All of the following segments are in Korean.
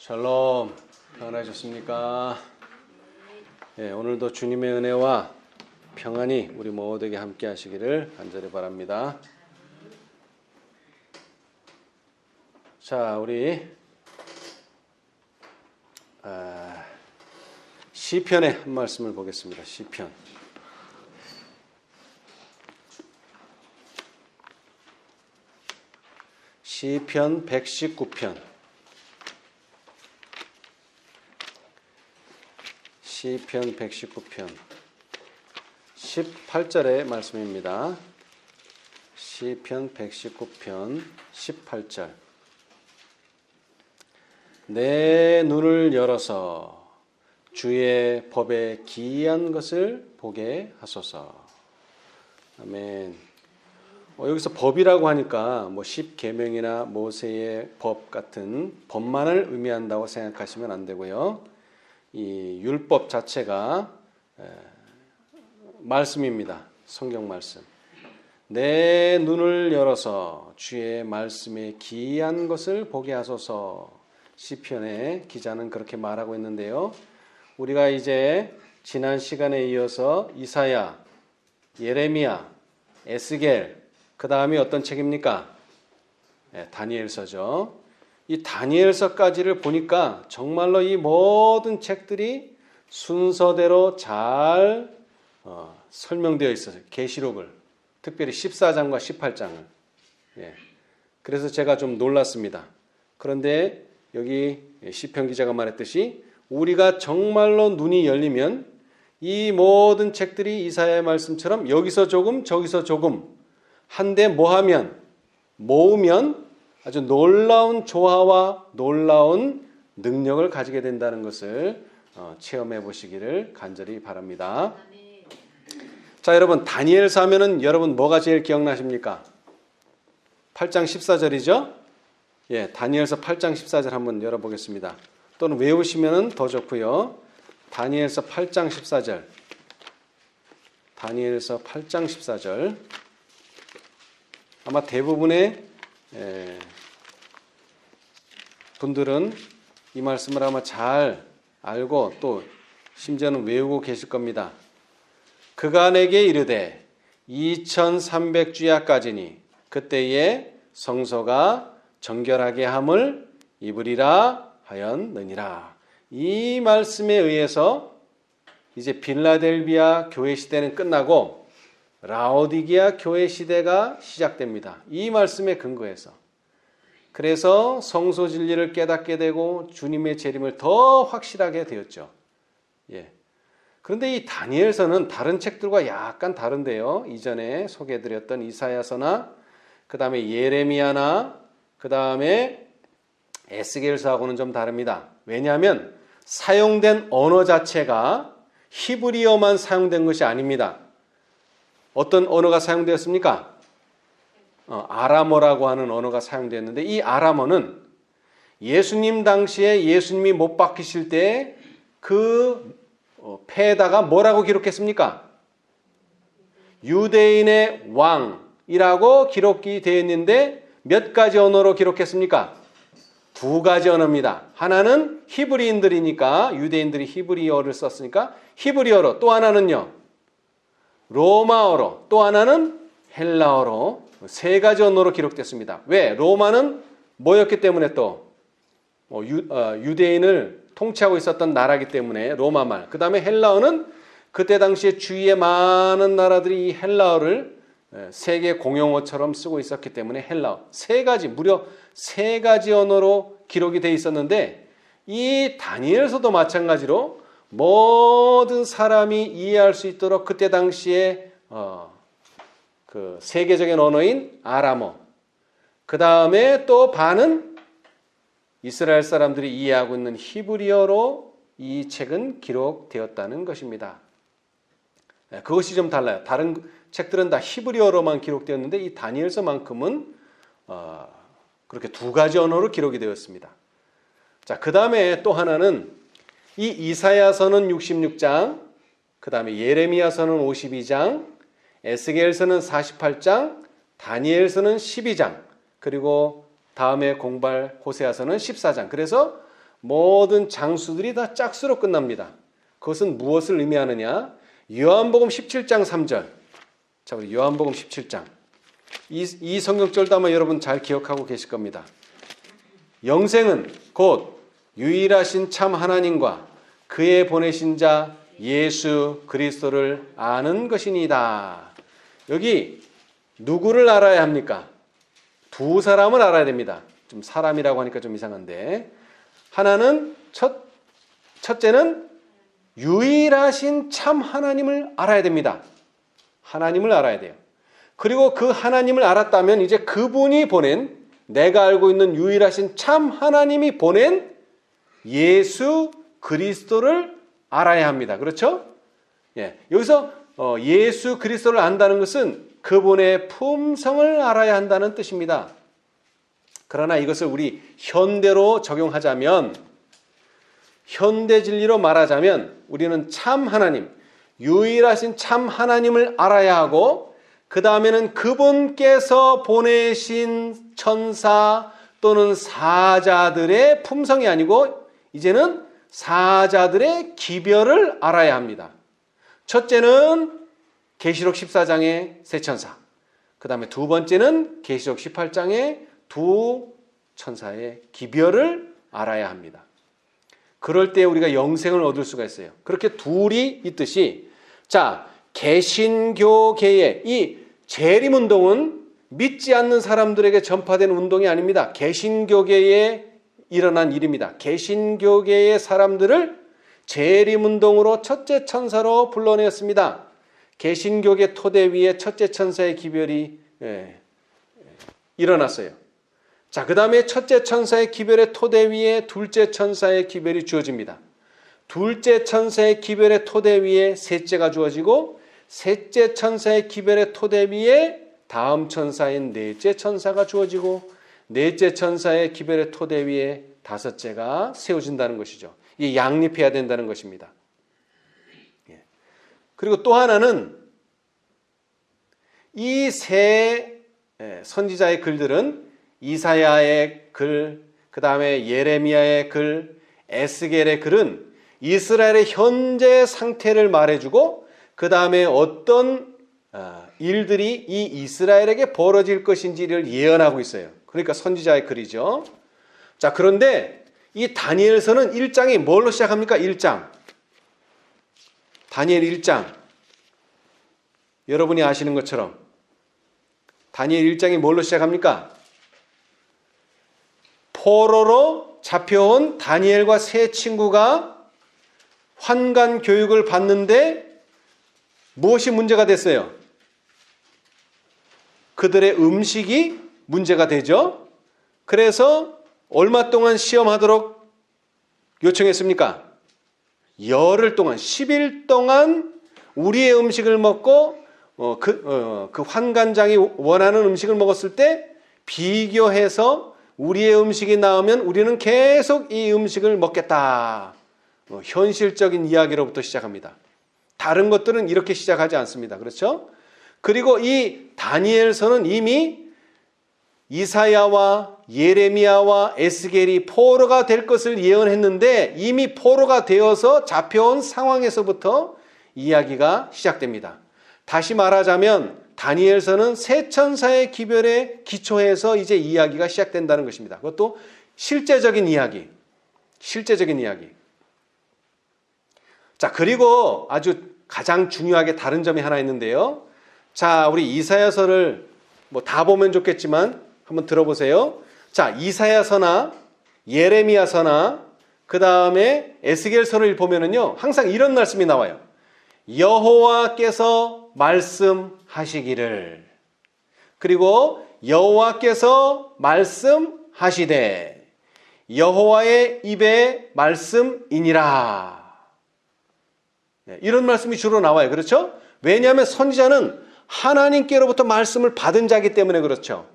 샬롬, 평안하셨습니까? 예, 오늘도 주님의 은혜와 평안이 우리 모두에게 함께 하시기를 간절히 바랍니다. 자, 우리 시편의 한 말씀을 보겠습니다. 시편. 시편 119편. 시편 119편 18절의 말씀입니다. 시편 119편 18절. 내 눈을 열어서 주의 법에 기이한 것을 보게 하소서. 아멘. 여기서 법이라고 하니까 뭐 십계명이나 모세의 법 같은 법만을 의미한다고 생각하시면 안 되고요. 이 율법 자체가 말씀입니다. 성경 말씀. 내 눈을 열어서 주의 말씀에 기이한 것을 보게 하소서. 시편의 기자는 그렇게 말하고 있는데요. 우리가 이제 지난 시간에 이어서 이사야, 예레미야, 에스겔, 그 다음이 어떤 책입니까? 다니엘서죠. 이 다니엘서까지를 보니까 정말로 이 모든 책들이 순서대로 잘 설명되어 있어요. 계시록을, 특별히 14장과 18장을. 그래서 제가 좀 놀랐습니다. 그런데 여기 시편 기자가 말했듯이 우리가 정말로 눈이 열리면 이 모든 책들이 이사야의 말씀처럼 여기서 조금 저기서 조금 한데 모으면 아주 놀라운 조화와 놀라운 능력을 가지게 된다는 것을 체험해 보시기를 간절히 바랍니다. 자, 여러분, 다니엘서 하면은 여러분 뭐가 제일 기억나십니까? 8장 14절이죠? 예, 다니엘서 8장 14절 한번 열어보겠습니다. 또는 외우시면은 더 좋고요. 다니엘서 8장 14절. 다니엘서 8장 14절. 아마 대부분의 분들은 이 말씀을 아마 잘 알고 또 심지어는 외우고 계실 겁니다. 그가 내게 이르되 2300주야까지니 그때에 성소가 정결하게 함을 입으리라 하였느니라. 이 말씀에 의해서 이제 빌라델비아 교회 시대는 끝나고 라오디게아 교회 시대가 시작됩니다. 이 말씀에 근거해서. 그래서 성소 진리를 깨닫게 되고 주님의 재림을 더 확실하게 되었죠. 예. 그런데 이 다니엘서는 다른 책들과 약간 다른데요. 이전에 소개해드렸던 이사야서나 그 다음에 예레미야나 그 다음에 에스겔서하고는 좀 다릅니다. 왜냐하면 사용된 언어 자체가 히브리어만 사용된 것이 아닙니다. 어떤 언어가 사용되었습니까? 아람어라고 하는 언어가 사용되었는데 이 아람어는 예수님 당시에 예수님이 못 박히실 때 그 패에다가 뭐라고 기록했습니까? 유대인의 왕이라고 기록이 되어 있는데 몇 가지 언어로 기록했습니까? 두 가지 언어입니다. 하나는 히브리인들이니까 유대인들이 히브리어를 썼으니까 히브리어로, 또 하나는요 로마어로, 또 하나는 헬라어로 세 가지 언어로 기록됐습니다. 왜? 로마는 뭐였기 때문에 또 유대인을 통치하고 있었던 나라이기 때문에 로마말. 그 다음에 헬라어는 그때 당시에 주위에 많은 나라들이 이 헬라어를 세계 공용어처럼 쓰고 있었기 때문에 헬라어. 무려 세 가지 언어로 기록이 돼 있었는데 이 다니엘서도 마찬가지로 모든 사람이 이해할 수 있도록 그때 당시에 그 세계적인 언어인 아람어, 그 다음에 또 반은 이스라엘 사람들이 이해하고 있는 히브리어로 이 책은 기록되었다는 것입니다. 그것이 좀 달라요. 다른 책들은 다 히브리어로만 기록되었는데 이 다니엘서만큼은 그렇게 두 가지 언어로 기록이 되었습니다. 자, 그 다음에 또 하나는 이 이사야서는 66장, 그 다음에 예레미야서는 52장, 에스겔서는 48장, 다니엘서는 12장, 그리고 다음에 공부할 호세아서는 14장. 그래서 모든 장수들이 다 짝수로 끝납니다. 그것은 무엇을 의미하느냐? 요한복음 17장 3절. 자, 우리 요한복음 17장. 이 성경절도 아마 여러분 잘 기억하고 계실 겁니다. 영생은 곧 유일하신 참 하나님과 그의 보내신 자 예수 그리스도를 아는 것이니이다. 여기 누구를 알아야 합니까? 두 사람을 알아야 됩니다. 좀 사람이라고 하니까 좀 이상한데, 하나는 첫째는 유일하신 참 하나님을 알아야 됩니다. 하나님을 알아야 돼요. 그리고 그 하나님을 알았다면 이제 그분이 보낸, 내가 알고 있는 유일하신 참 하나님이 보낸 예수 그리스도를 알아야 합니다. 그렇죠? 예. 여기서 예수 그리스도를 안다는 것은 그분의 품성을 알아야 한다는 뜻입니다. 그러나 이것을 우리 현대로 적용하자면, 현대 진리로 말하자면 우리는 참 하나님, 유일하신 참 하나님을 알아야 하고, 그 다음에는 그분께서 보내신 천사 또는 사자들의 품성이 아니고 이제는 사자들의 기별을 알아야 합니다. 첫째는 계시록 14장의 세 천사, 그 다음에 두 번째는 계시록 18장의 두 천사의 기별을 알아야 합니다. 그럴 때 우리가 영생을 얻을 수가 있어요. 그렇게 둘이 있듯이, 자, 개신교계의 이 재림운동은 믿지 않는 사람들에게 전파된 운동이 아닙니다. 개신교계에 일어난 일입니다. 개신교계의 사람들을 재림운동으로 첫째 천사로 불러내었습니다. 개신교계 토대 위에 첫째 천사의 기별이 일어났어요. 자, 그 다음에 첫째 천사의 기별의 토대 위에 둘째 천사의 기별이 주어집니다. 둘째 천사의 기별의 토대 위에 셋째가 주어지고, 셋째 천사의 기별의 토대 위에 다음 천사인 넷째 천사가 주어지고, 넷째 천사의 기별의 토대 위에 다섯째가 세워진다는 것이죠. 이게 양립해야 된다는 것입니다. 그리고 또 하나는 이 세 선지자의 글들은 이사야의 글, 그 다음에 예레미야의 글, 에스겔의 글은 이스라엘의 현재 상태를 말해주고, 그 다음에 어떤 일들이 이 이스라엘에게 벌어질 것인지를 예언하고 있어요. 그러니까 선지자의 글이죠. 자, 그런데 이 다니엘서는 1장이 뭘로 시작합니까? 1장. 다니엘 1장. 여러분이 아시는 것처럼 다니엘 1장이 뭘로 시작합니까? 포로로 잡혀온 다니엘과 세 친구가 환관 교육을 받는데 무엇이 문제가 됐어요? 그들의 음식이 문제가 되죠. 그래서 얼마 동안 시험하도록 요청했습니까? 열흘 동안, 10일 동안 우리의 음식을 먹고 그 환관장이 원하는 음식을 먹었을 때 비교해서 우리의 음식이 나오면 우리는 계속 이 음식을 먹겠다. 현실적인 이야기로부터 시작합니다. 다른 것들은 이렇게 시작하지 않습니다. 그렇죠? 그리고 이 다니엘서는 이미 이사야와 예레미야와 에스겔이 포로가 될 것을 예언했는데 이미 포로가 되어서 잡혀온 상황에서부터 이야기가 시작됩니다. 다시 말하자면 다니엘서는 세 천사의 기별에 기초해서 이제 이야기가 시작된다는 것입니다. 그것도 실제적인 이야기. 실제적인 이야기. 자, 그리고 아주 가장 중요하게 다른 점이 하나 있는데요. 자, 우리 이사야서를 뭐 다 보면 좋겠지만 한번 들어보세요. 자, 이사야서나 예레미야서나 그 다음에 에스겔서를 보면은요, 항상 이런 말씀이 나와요. 여호와께서 말씀하시기를. 그리고 여호와께서 말씀하시되 여호와의 입의 말씀이니라. 이런 말씀이 주로 나와요. 그렇죠? 왜냐하면 선지자는 하나님께로부터 말씀을 받은 자이기 때문에 그렇죠.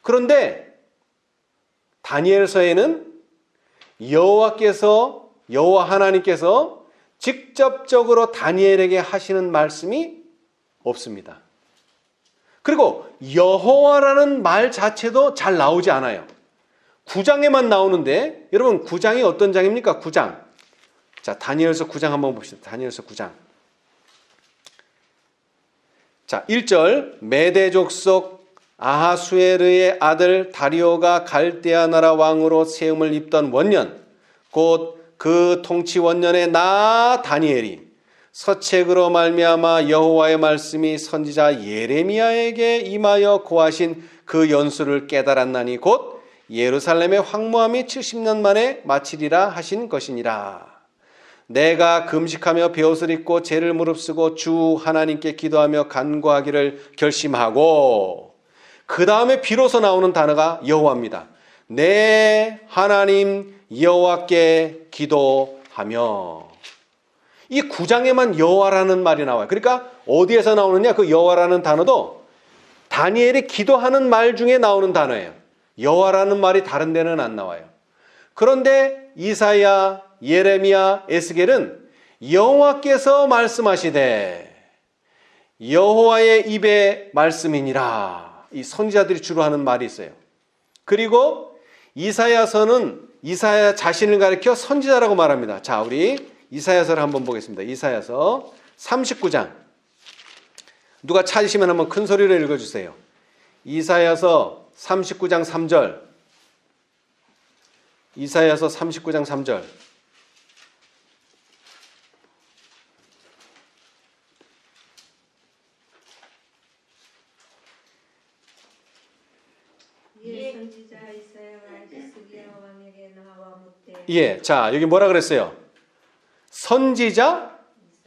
그런데 다니엘서에는 여호와 하나님께서 직접적으로 다니엘에게 하시는 말씀이 없습니다. 그리고 여호와라는 말 자체도 잘 나오지 않아요. 9장에만 나오는데 여러분 9장이 어떤 장입니까? 9장. 자, 다니엘서 9장 한번 봅시다. 다니엘서 9장. 자, 1절 메대 족속 아하수에르의 아들 다리오가 갈대아 나라 왕으로 세움을 입던 원년 곧 그 통치 원년에 나 다니엘이 서책으로 말미암아 여호와의 말씀이 선지자 예레미야에게 임하여 고하신 그 연수를 깨달았나니 곧 예루살렘의 황무함이 70년 만에 마치리라 하신 것이니라. 내가 금식하며 베옷을 입고 죄를 무릅쓰고 주 하나님께 기도하며 간구하기를 결심하고 그 다음에 비로소 나오는 단어가 여호와입니다. 내 하나님 여호와께 기도하며 이 9장에만 여호와라는 말이 나와요. 그러니까 어디에서 나오느냐? 그 여호와라는 단어도 다니엘이 기도하는 말 중에 나오는 단어예요. 여호와라는 말이 다른 데는 안 나와요. 그런데 이사야, 예레미야, 에스겔은 여호와께서 말씀하시되 여호와의 입의 말씀이니라. 이 선지자들이 주로 하는 말이 있어요. 그리고 이사야서는 이사야 자신을 가리켜 선지자라고 말합니다. 자, 우리 이사야서를 한번 보겠습니다. 이사야서 39장. 누가 찾으시면 한번 큰 소리로 읽어주세요. 이사야서 39장 3절. 이사야서 39장 3절. 예, 선지자 이사야가 히스기야 왕에게 나와 묻되 예, 자 여기 뭐라 그랬어요? 선지자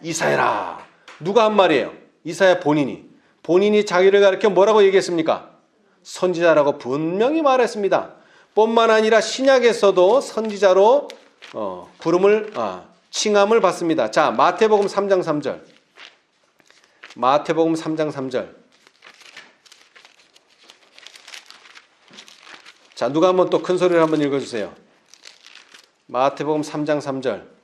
이사야라. 누가 한 말이에요? 이사야 본인이 자기를 가리켜 뭐라고 얘기했습니까? 선지자라고 분명히 말했습니다. 뿐만 아니라 신약에서도 선지자로 칭함을 받습니다. 자, 마태복음 3장 3절. 마태복음 3장 3절. 자, 누가 한번 또 큰 소리를 한번 읽어주세요. 마태복음 3장 3절.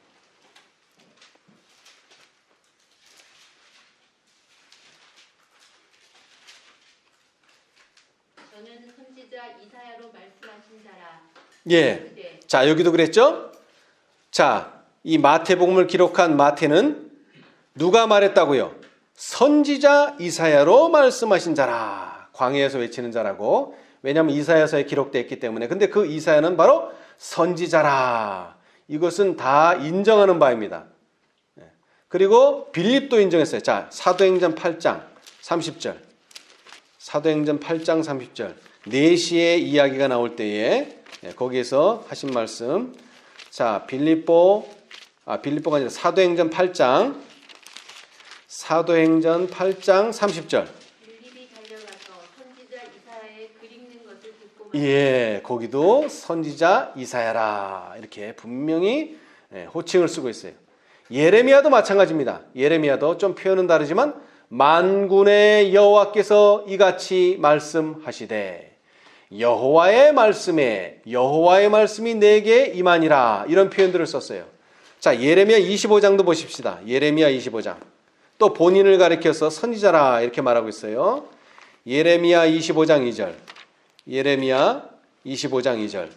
저는 선지자 이사야로 말씀하신 자라. 예. 자, 여기도 그랬죠? 자, 이 마태복음을 기록한 마태는 누가 말했다고요? 선지자 이사야로 말씀하신 자라. 광야에서 외치는 자라고. 왜냐하면 이사야서에 기록되어 있기 때문에. 근데 그 이사야는 바로 선지자라. 이것은 다 인정하는 바입니다. 그리고 빌립도 인정했어요. 자, 사도행전 8장 30절. 사도행전 8장 30절. 4시의 이야기가 나올 때에 거기에서 하신 말씀. 자, 빌립보가 아니라 사도행전 8장 30절. 빌립이 달려가서 선지자 이사야의 글 읽는 것을 듣고 예, 거기도 선지자 이사야라 이렇게 분명히 호칭을 쓰고 있어요. 예레미야도 마찬가지입니다. 예레미야도 좀 표현은 다르지만 만군의 여호와께서 이같이 말씀하시되 여호와의 말씀이 내게 임하니라 이런 표현들을 썼어요. 자, 예레미야 25장도 보십시다. 예레미야 25장. 또 본인을 가리켜서 선지자라 이렇게 말하고 있어요. 예레미야 25장 2절. 예레미야 25장 2절.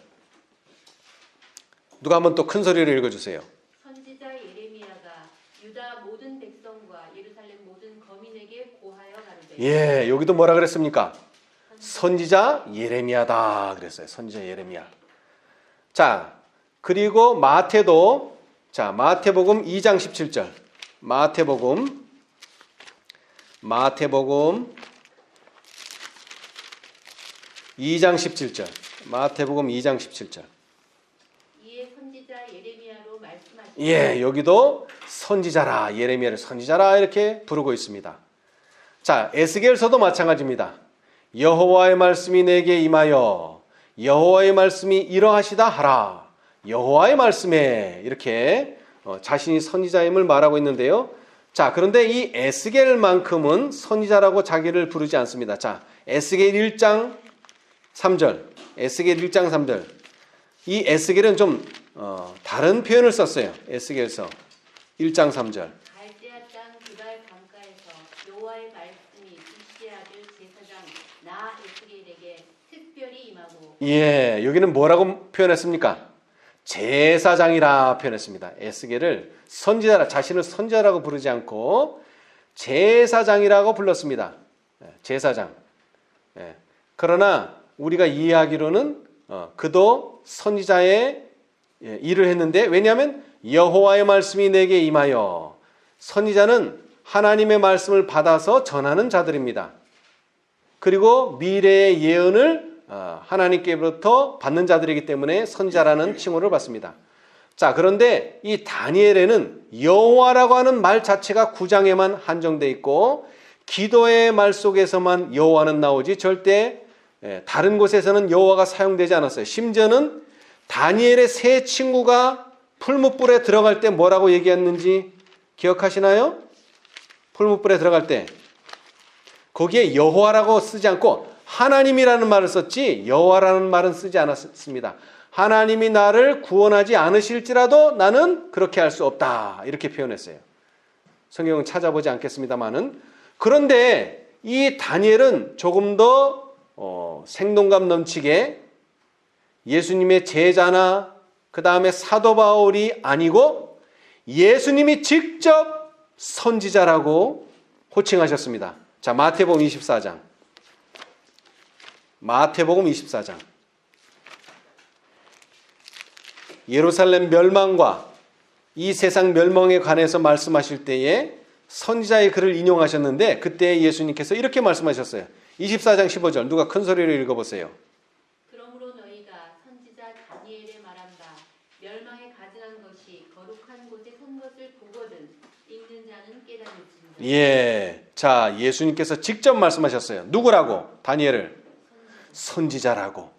누가 한번 또 큰 소리를 읽어주세요. 선지자 예레미야가 유다 모든 백성과 예루살렘 모든 거민에게 고하여 가르되 예, 여기도 뭐라 그랬습니까? 선지자 예레미야다 그랬어요. 선지자 예레미야. 자, 그리고 마태도 자, 마태복음 2장 17절. 마태복음 2장 17절. 마태복음 2장 17절. 이에 선지자 예레미야로 말씀하시되 예, 여기도 선지자라, 예레미야를 선지자라 이렇게 부르고 있습니다. 자, 에스겔서도 마찬가지입니다. 여호와의 말씀이 내게 임하여 여호와의 말씀이 이러하시다 하라. 여호와의 말씀에 이렇게 자신이 선지자임을 말하고 있는데요. 자, 그런데 이 에스겔만큼은 선지자라고 자기를 부르지 않습니다. 자, 에스겔 1장 3절. 에스겔 1장 3절. 이 에스겔은 좀 다른 표현을 썼어요. 에스겔서 1장 3절. 갈대아 땅 그발 강가에서 여호와의 말씀이 이시야 아들 제사장 나 에스겔에게 특별히 임하고 예, 여기는 뭐라고 표현했습니까? 제사장이라 표현했습니다. 에스겔을 선지자라, 자신을 선지자라고 부르지 않고 제사장이라고 불렀습니다. 제사장. 그러나 우리가 이해하기로는 그도 선지자의 일을 했는데, 왜냐하면 여호와의 말씀이 내게 임하여, 선지자는 하나님의 말씀을 받아서 전하는 자들입니다. 그리고 미래의 예언을 하나님께로부터 받는 자들이기 때문에 선지자라는 칭호를 받습니다. 자, 그런데 이 다니엘에는 여호와라고 하는 말 자체가 9장에만 한정되어 있고, 기도의 말 속에서만 여호와는 나오지 절대 다른 곳에서는 여호와가 사용되지 않았어요. 심지어는 다니엘의 세 친구가 풀무불에 들어갈 때 뭐라고 얘기했는지 기억하시나요? 풀무불에 들어갈 때 거기에 여호와라고 쓰지 않고 하나님이라는 말을 썼지 여호와라는 말은 쓰지 않았습니다. 하나님이 나를 구원하지 않으실지라도 나는 그렇게 할 수 없다, 이렇게 표현했어요. 성경은 찾아보지 않겠습니다만은. 그런데 이 다니엘은 조금 더 생동감 넘치게 예수님의 제자나 그 다음에 사도 바울이 아니고 예수님이 직접 선지자라고 호칭하셨습니다. 자, 마태복음 24장. 마태복음 24장. 예루살렘 멸망과 이 세상 멸망에 관해서 말씀하실 때에 선지자의 글을 인용하셨는데, 그때 예수님께서 이렇게 말씀하셨어요. 24장 15절 누가 큰 소리로 읽어보세요. 그러므로 너희가 선지자 다니엘의 말한다. 멸망에 가증한 것이 거룩한 곳에 선 것을 보거든 읽는 자는 깨달을지니라. 예, 자, 예수님께서 직접 말씀하셨어요. 누구라고? 다니엘을 선지자라고.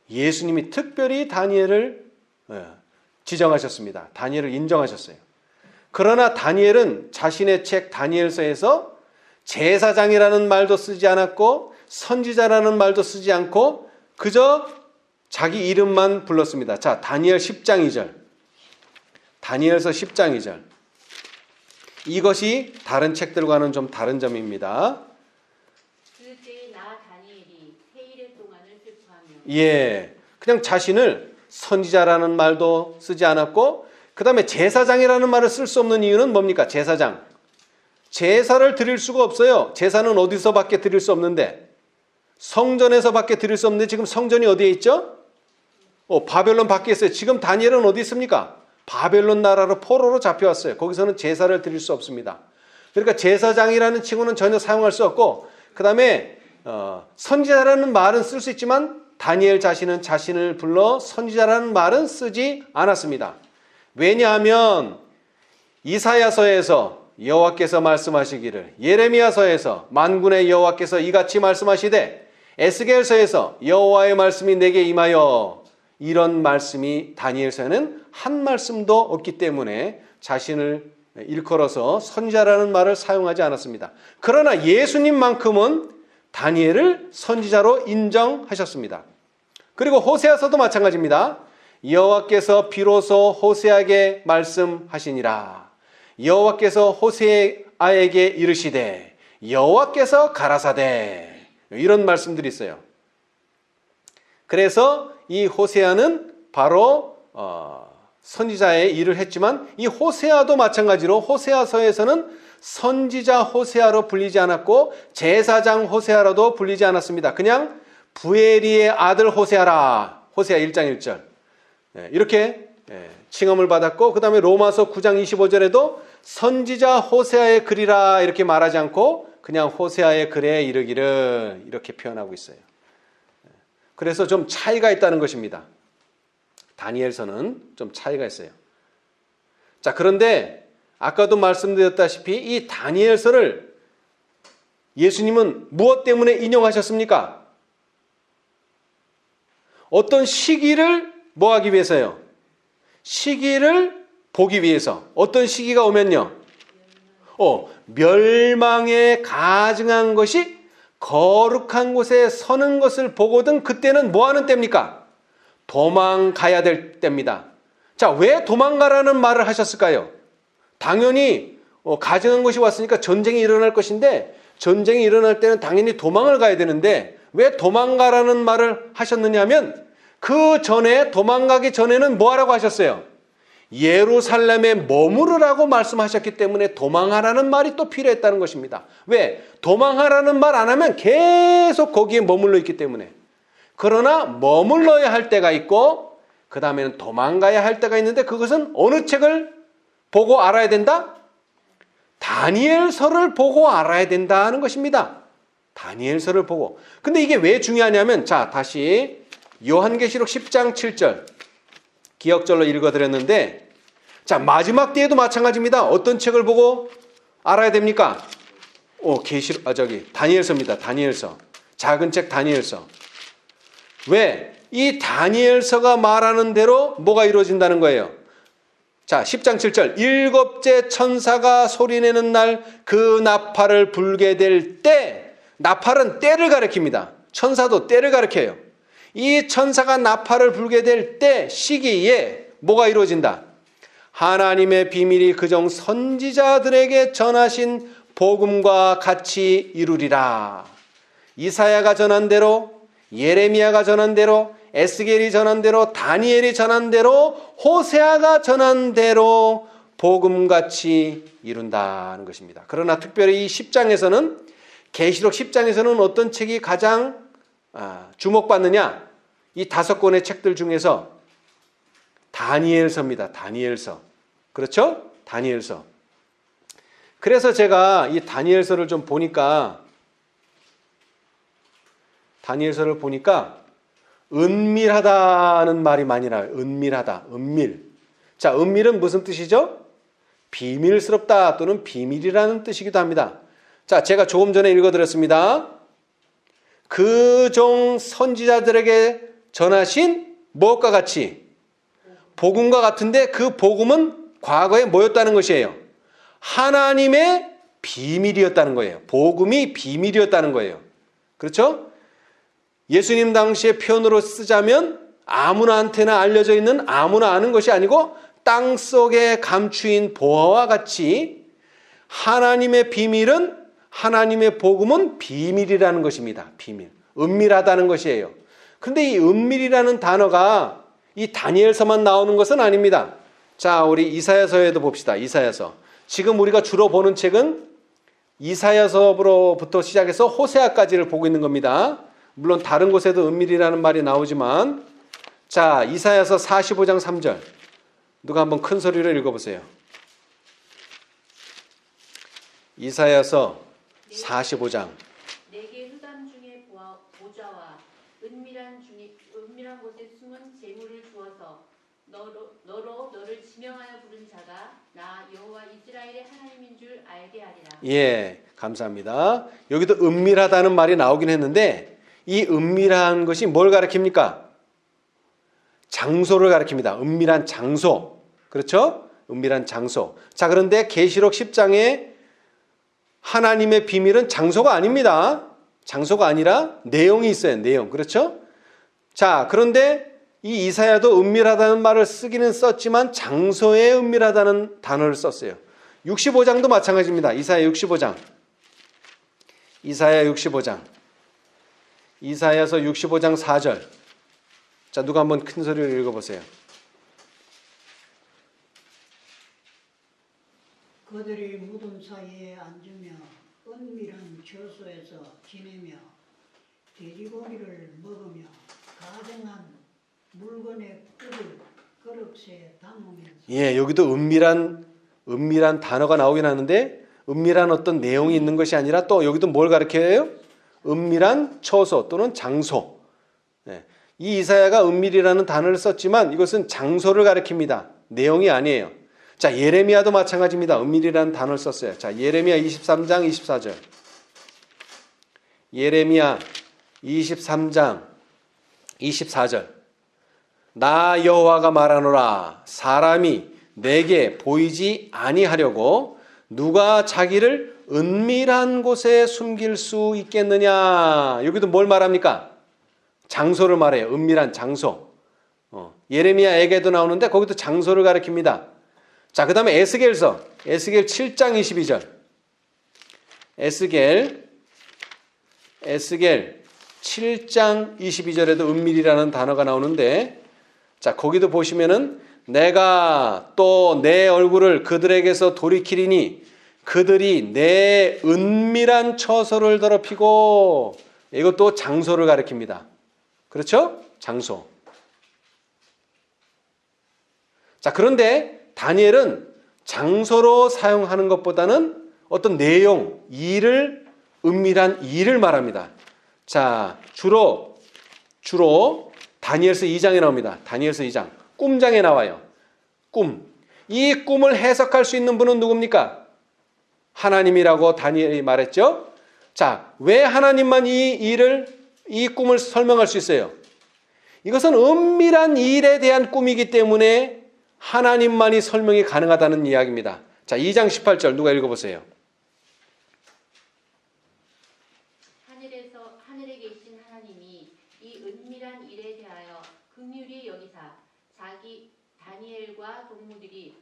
예수님이 특별히 다니엘을 지정하셨습니다. 다니엘을 인정하셨어요. 그러나 다니엘은 자신의 책 다니엘서에서 제사장이라는 말도 쓰지 않았고 선지자라는 말도 쓰지 않고 그저 자기 이름만 불렀습니다. 자, 다니엘 10장 2절. 다니엘서 10장 2절. 이것이 다른 책들과는 좀 다른 점입니다. 그때 나 다니엘이 세 일의 동안을 슬퍼하며. 예, 그냥 자신을 선지자라는 말도 쓰지 않았고, 그 다음에 제사장이라는 말을 쓸 수 없는 이유는 뭡니까? 제사장. 제사를 드릴 수가 없어요. 제사는 어디서밖에 드릴 수 없는데, 성전에서밖에 드릴 수 없는데, 지금 성전이 어디에 있죠? 바벨론 밖에 있어요. 지금 다니엘은 어디 있습니까? 바벨론 나라로 포로로 잡혀왔어요. 거기서는 제사를 드릴 수 없습니다. 그러니까 제사장이라는 칭호는 전혀 사용할 수 없고, 그 다음에 선지자라는 말은 쓸 수 있지만 다니엘 자신은 자신을 불러 선지자라는 말은 쓰지 않았습니다. 왜냐하면 이사야서에서 여호와께서 말씀하시기를, 예레미야서에서 만군의 여호와께서 이같이 말씀하시되, 에스겔서에서 여호와의 말씀이 내게 임하여, 이런 말씀이 다니엘서에는 한 말씀도 없기 때문에 자신을 일컬어서 선지자라는 말을 사용하지 않았습니다. 그러나 예수님만큼은 다니엘을 선지자로 인정하셨습니다. 그리고 호세아서도 마찬가지입니다. 여호와께서 비로소 호세아에게 말씀하시니라. 여호와께서 호세아에게 이르시되 여호와께서 가라사대, 이런 말씀들이 있어요. 그래서 이 호세아는 바로 선지자의 일을 했지만, 이 호세아도 마찬가지로 호세아서에서는 선지자 호세아로 불리지 않았고 제사장 호세아로도 불리지 않았습니다. 그냥 부에리의 아들 호세아라, 호세아 1장 1절 이렇게 칭함을 받았고, 그 다음에 로마서 9장 25절에도 선지자 호세아의 글이라 이렇게 말하지 않고 그냥 호세아의 글에 이르기를 이렇게 표현하고 있어요. 그래서 좀 차이가 있다는 것입니다. 다니엘서는 좀 차이가 있어요. 자, 그런데 아까도 말씀드렸다시피 이 다니엘서를 예수님은 무엇 때문에 인용하셨습니까? 어떤 시기를 뭐 하기 위해서요? 시기를 보기 위해서. 어떤 시기가 오면요? 멸망에 가증한 것이 거룩한 곳에 서는 것을 보거든. 그때는 뭐 하는 때입니까? 도망가야 될 때입니다. 자, 왜 도망가라는 말을 하셨을까요? 당연히 가증한 것이 왔으니까 전쟁이 일어날 것인데, 전쟁이 일어날 때는 당연히 도망을 가야 되는데 왜 도망가라는 말을 하셨느냐면 그 전에 도망가기 전에는 뭐 하라고 하셨어요? 예루살렘에 머무르라고 말씀하셨기 때문에 도망하라는 말이 또 필요했다는 것입니다. 왜? 도망하라는 말 안 하면 계속 거기에 머물러 있기 때문에. 그러나 머물러야 할 때가 있고 그 다음에는 도망가야 할 때가 있는데 그것은 어느 책을 보고 알아야 된다? 다니엘서를 보고 알아야 된다는 것입니다. 다니엘서를 보고. 근데 이게 왜 중요하냐면 자, 다시 요한계시록 10장 7절 기억절로 읽어드렸는데 자, 마지막 때에도 마찬가지입니다. 어떤 책을 보고 알아야 됩니까? 다니엘서입니다. 다니엘서. 작은 책 다니엘서. 왜? 이 다니엘서가 말하는 대로 뭐가 이루어진다는 거예요. 자, 10장 7절. 일곱째 천사가 소리내는 날 그 나팔을 불게 될 때, 나팔은 때를 가리킵니다. 천사도 때를 가리켜요. 이 천사가 나팔을 불게 될 때 시기에 뭐가 이루어진다? 하나님의 비밀이 그종 선지자들에게 전하신 복음과 같이 이루리라. 이사야가 전한 대로, 예레미야가 전한 대로, 에스겔이 전한 대로, 다니엘이 전한 대로, 호세아가 전한 대로 복음같이 이룬다는 것입니다. 그러나 특별히 이 10장에서는 계시록 10장에서는 어떤 책이 가장 주목받느냐? 이 5권의 책들 중에서 다니엘서입니다. 다니엘서. 그렇죠? 다니엘서. 그래서 제가 이 다니엘서를 좀 보니까 은밀하다는 말이 많이 나와요. 은밀하다, 은밀. 자, 은밀은 무슨 뜻이죠? 비밀스럽다 또는 비밀이라는 뜻이기도 합니다. 자, 제가 조금 전에 읽어드렸습니다. 그 종 선지자들에게 전하신 무엇과 같이? 복음과 같은데 그 복음은 과거에 뭐였다는 것이에요? 하나님의 비밀이었다는 거예요. 복음이 비밀이었다는 거예요. 그렇죠? 예수님 당시의 표현으로 쓰자면 아무나한테나 알려져 있는 아무나 아는 것이 아니고 땅속에 감추인 보화와 같이 하나님의 비밀은 하나님의 복음은 비밀이라는 것입니다. 비밀. 은밀하다는 것이에요. 그런데 이 은밀이라는 단어가 이 다니엘서만 나오는 것은 아닙니다. 자, 우리 이사야서에도 봅시다. 이사야서. 지금 우리가 주로 보는 책은 이사야서부터 시작해서 호세아까지를 보고 있는 겁니다. 물론 다른 곳에도 은밀이라는 말이 나오지만 자, 이사야서 45장 3절 누가 한번 큰 소리로 읽어보세요. 이사야서 45장 내게 흑암 중에 보좌와 은밀한 곳에 숨은 재물을 주어서 너를 지명하여 부른 자가 나 여호와 이스라엘의 하나님인 줄 알게 하리라. 예, 감사합니다. 여기도 은밀하다는 말이 나오긴 했는데 이 은밀한 것이 뭘 가리킵니까? 장소를 가리킵니다. 은밀한 장소. 그렇죠? 은밀한 장소. 자, 그런데 계시록 10장에 하나님의 비밀은 장소가 아닙니다. 장소가 아니라 내용이 있어요. 내용. 그렇죠? 자, 그런데 이 이사야도 은밀하다는 말을 쓰기는 썼지만 장소에 은밀하다는 단어를 썼어요. 65장도 마찬가지입니다. 이사야 65장. 이사야 65장. 이사야서 65장 4절. 자, 누가 한번 큰 소리로 읽어보세요. 그들이 무덤 사이에 앉으며 은밀한 처소에서 지내며 돼지고기를 먹으며 가정한 물건의 꿀을 그릇에 담으면서. 예, 여기도 은밀한 단어가 나오긴 하는데 은밀한 어떤 내용이 있는 것이 아니라 또 여기도 뭘 가리켜요? 은밀한 처소 또는 장소. 이 이사야가 은밀이라는 단어를 썼지만 이것은 장소를 가리킵니다. 내용이 아니에요. 자, 예레미야도 마찬가지입니다. 은밀이라는 단어를 썼어요. 자, 예레미야 23장 24절. 예레미야 23장 24절. 나 여호와가 말하노라. 사람이 내게 보이지 아니하려고 누가 자기를 은밀한 곳에 숨길 수 있겠느냐. 여기도 뭘 말합니까? 장소를 말해요. 은밀한 장소. 예레미야에게도 나오는데 거기도 장소를 가리킵니다. 자, 그 다음에 에스겔서. 에스겔 7장 22절. 에스겔 7장 22절에도 은밀이라는 단어가 나오는데, 자, 거기도 보시면은 내가 또 내 얼굴을 그들에게서 돌이키리니 그들이 내 은밀한 처소를 더럽히고, 이것도 장소를 가리킵니다. 그렇죠? 장소. 자, 그런데 다니엘은 장소로 사용하는 것보다는 어떤 내용, 은밀한 일을 말합니다. 자, 주로 다니엘서 2장에 나옵니다. 다니엘서 2장. 꿈장에 나와요. 꿈. 이 꿈을 해석할 수 있는 분은 누굽니까? 하나님이라고 다니엘이 말했죠. 자, 왜 하나님만 이 꿈을 설명할 수 있어요? 이것은 은밀한 일에 대한 꿈이기 때문에 하나님만이 설명이 가능하다는 이야기입니다. 자, 2장 18절 누가 읽어보세요. 하늘에 계신 하나님이 이 은밀한 일에 대하여 긍휼히 여기사 자기 다니엘과 동무들이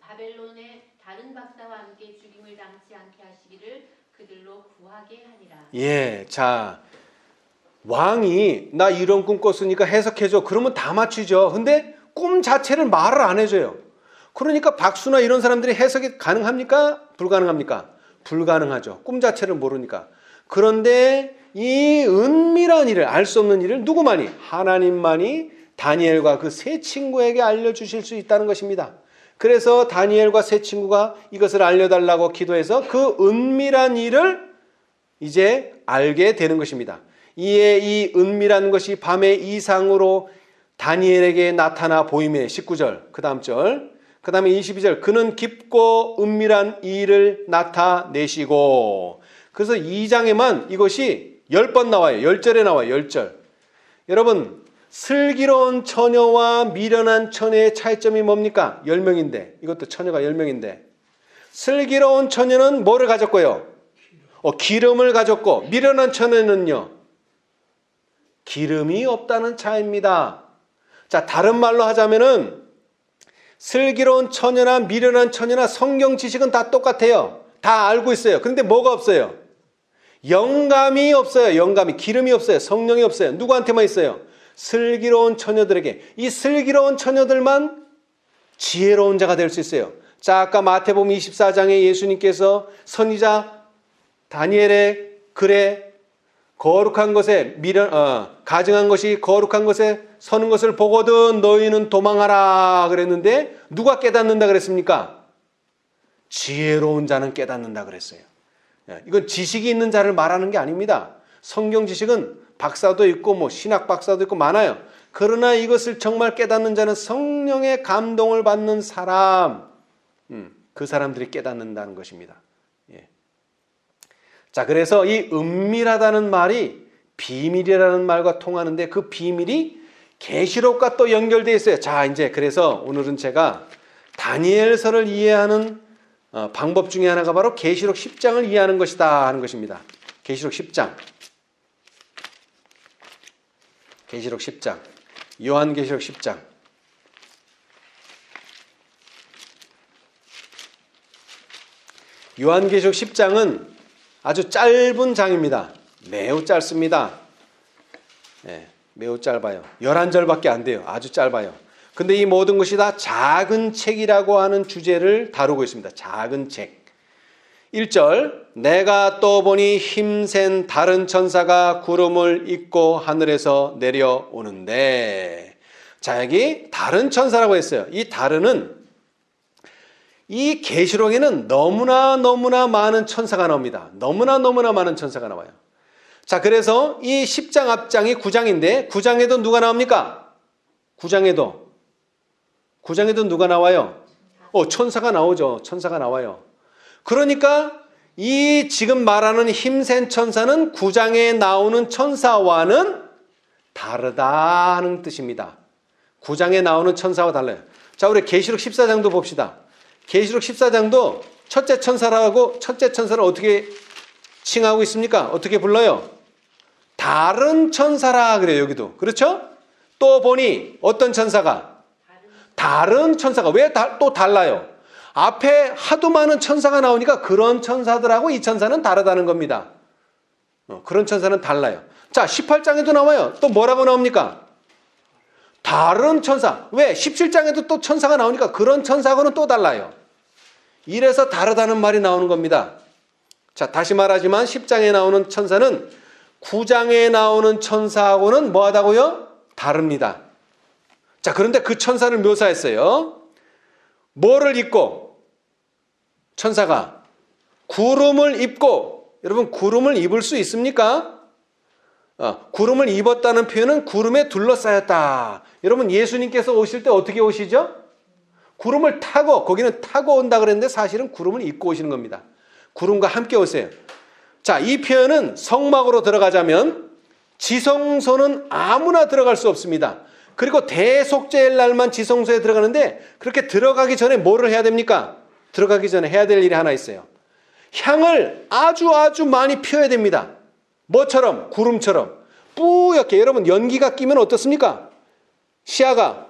바벨론의 다른 박사와 함께 죽임을 당치 않게 하시기를 그들로 구하게 하니라. 예, 자, 왕이 나 이런 꿈 꿨으니까 해석해줘. 그러면 다 맞추죠. 근데 꿈 자체를 말을 안 해줘요. 그러니까 박수나 이런 사람들이 해석이 가능합니까? 불가능합니까? 불가능하죠. 꿈 자체를 모르니까. 그런데 이 은밀한 일을, 알 수 없는 일을 누구만이? 하나님만이 다니엘과 그 세 친구에게 알려주실 수 있다는 것입니다. 그래서 다니엘과 세 친구가 이것을 알려달라고 기도해서 그 은밀한 일을 이제 알게 되는 것입니다. 이에 이 은밀한 것이 밤의 이상으로 다니엘에게 나타나 보임에 19절, 그 다음 절, 그 다음에 22절, 그는 깊고 은밀한 일을 나타내시고. 그래서 2장에만 이것이 10번 나와요. 10절에 나와요. 10절. 여러분, 슬기로운 처녀와 미련한 처녀의 차이점이 뭡니까? 10명인데, 이것도 처녀가 10명인데, 슬기로운 처녀는 뭐를 가졌고요? 기름을 가졌고, 미련한 처녀는요, 기름이 없다는 차이입니다. 자, 다른 말로 하자면은 슬기로운 처녀나 미련한 처녀나 성경 지식은 다 똑같아요. 다 알고 있어요. 그런데 뭐가 없어요? 영감이 없어요. 영감이, 기름이 없어요. 성령이 없어요. 누구한테만 있어요? 슬기로운 처녀들에게. 이 슬기로운 처녀들만 지혜로운 자가 될 수 있어요. 자, 아까 마태복음 24장에 예수님께서 선지자 다니엘의 글에 거룩한 것에 가증한 것이 거룩한 것에 서는 것을 보거든 너희는 도망하라 그랬는데 누가 깨닫는다 그랬습니까? 지혜로운 자는 깨닫는다 그랬어요. 이건 지식이 있는 자를 말하는 게 아닙니다. 성경 지식은 박사도 있고 신학 박사도 있고 많아요. 그러나 이것을 정말 깨닫는 자는 성령의 감동을 받는 사람, 그 사람들이 깨닫는다는 것입니다. 예. 자, 그래서 이 은밀하다는 말이 비밀이라는 말과 통하는데 그 비밀이 계시록과 또 연결되어 있어요. 자, 이제 그래서 오늘은 제가 다니엘서를 이해하는 방법 중에 하나가 바로 계시록 10장을 이해하는 것이다 하는 것입니다. 계시록 10장. 계시록 10장. 요한계시록 10장. 요한계시록 10장은 아주 짧은 장입니다. 매우 짧습니다. 네, 매우 짧아요. 11절밖에 안 돼요. 아주 짧아요. 근데 이 모든 것이 다 작은 책이라고 하는 주제를 다루고 있습니다. 작은 책. 1절, 내가 또 보니 힘센 다른 천사가 구름을 입고 하늘에서 내려오는데. 자, 여기 다른 천사라고 했어요. 이 다른은 이 계시록에는 너무나 많은 천사가 나옵니다. 너무나 많은 천사가 나와요. 자, 그래서 이 10장 앞장이 9장인데 9장에도 누가 나옵니까? 9장에도 누가 나와요? 천사가 나오죠. 천사가 나와요. 그러니까 이 지금 말하는 힘센 천사는 9장에 나오는 천사와는 다르다는 뜻입니다. 9장에 나오는 천사와 달라요. 자, 우리 계시록 14장도 봅시다. 계시록 14장도 첫째 천사를 어떻게 칭하고 있습니까? 어떻게 불러요? 다른 천사라 그래요. 여기도. 그렇죠? 또 보니 어떤 천사가? 다른 천사가. 왜 또 달라요? 앞에 하도 많은 천사가 나오니까 그런 천사들하고 이 천사는 다르다는 겁니다. 그런 천사는 달라요. 자, 18장에도 나와요. 또 뭐라고 나옵니까? 다른 천사. 왜? 17장에도 또 천사가 나오니까 그런 천사하고는 또 달라요. 이래서 다르다는 말이 나오는 겁니다. 자, 다시 말하지만 10장에 나오는 천사는 9장에 나오는 천사하고는 뭐하다고요? 다릅니다. 자, 그런데 그 천사를 묘사했어요. 뭐를 입고? 천사가 구름을 입고. 여러분, 구름을 입을 수 있습니까? 구름을 입었다는 표현은 구름에 둘러싸였다. 여러분, 예수님께서 오실 때 어떻게 오시죠? 구름을 타고, 거기는 타고 온다 그랬는데 사실은 구름을 입고 오시는 겁니다. 구름과 함께 오세요. 자, 이 표현은 성막으로 들어가자면 지성소는 아무나 들어갈 수 없습니다. 그리고 대속죄의 날만 지성소에 들어가는데 그렇게 들어가기 전에 뭐를 해야 됩니까? 들어가기 전에 해야 될 일이 하나 있어요. 향을 아주 많이 피워야 됩니다. 뭐처럼? 구름처럼. 뿌옇게. 여러분, 연기가 끼면 어떻습니까? 시야가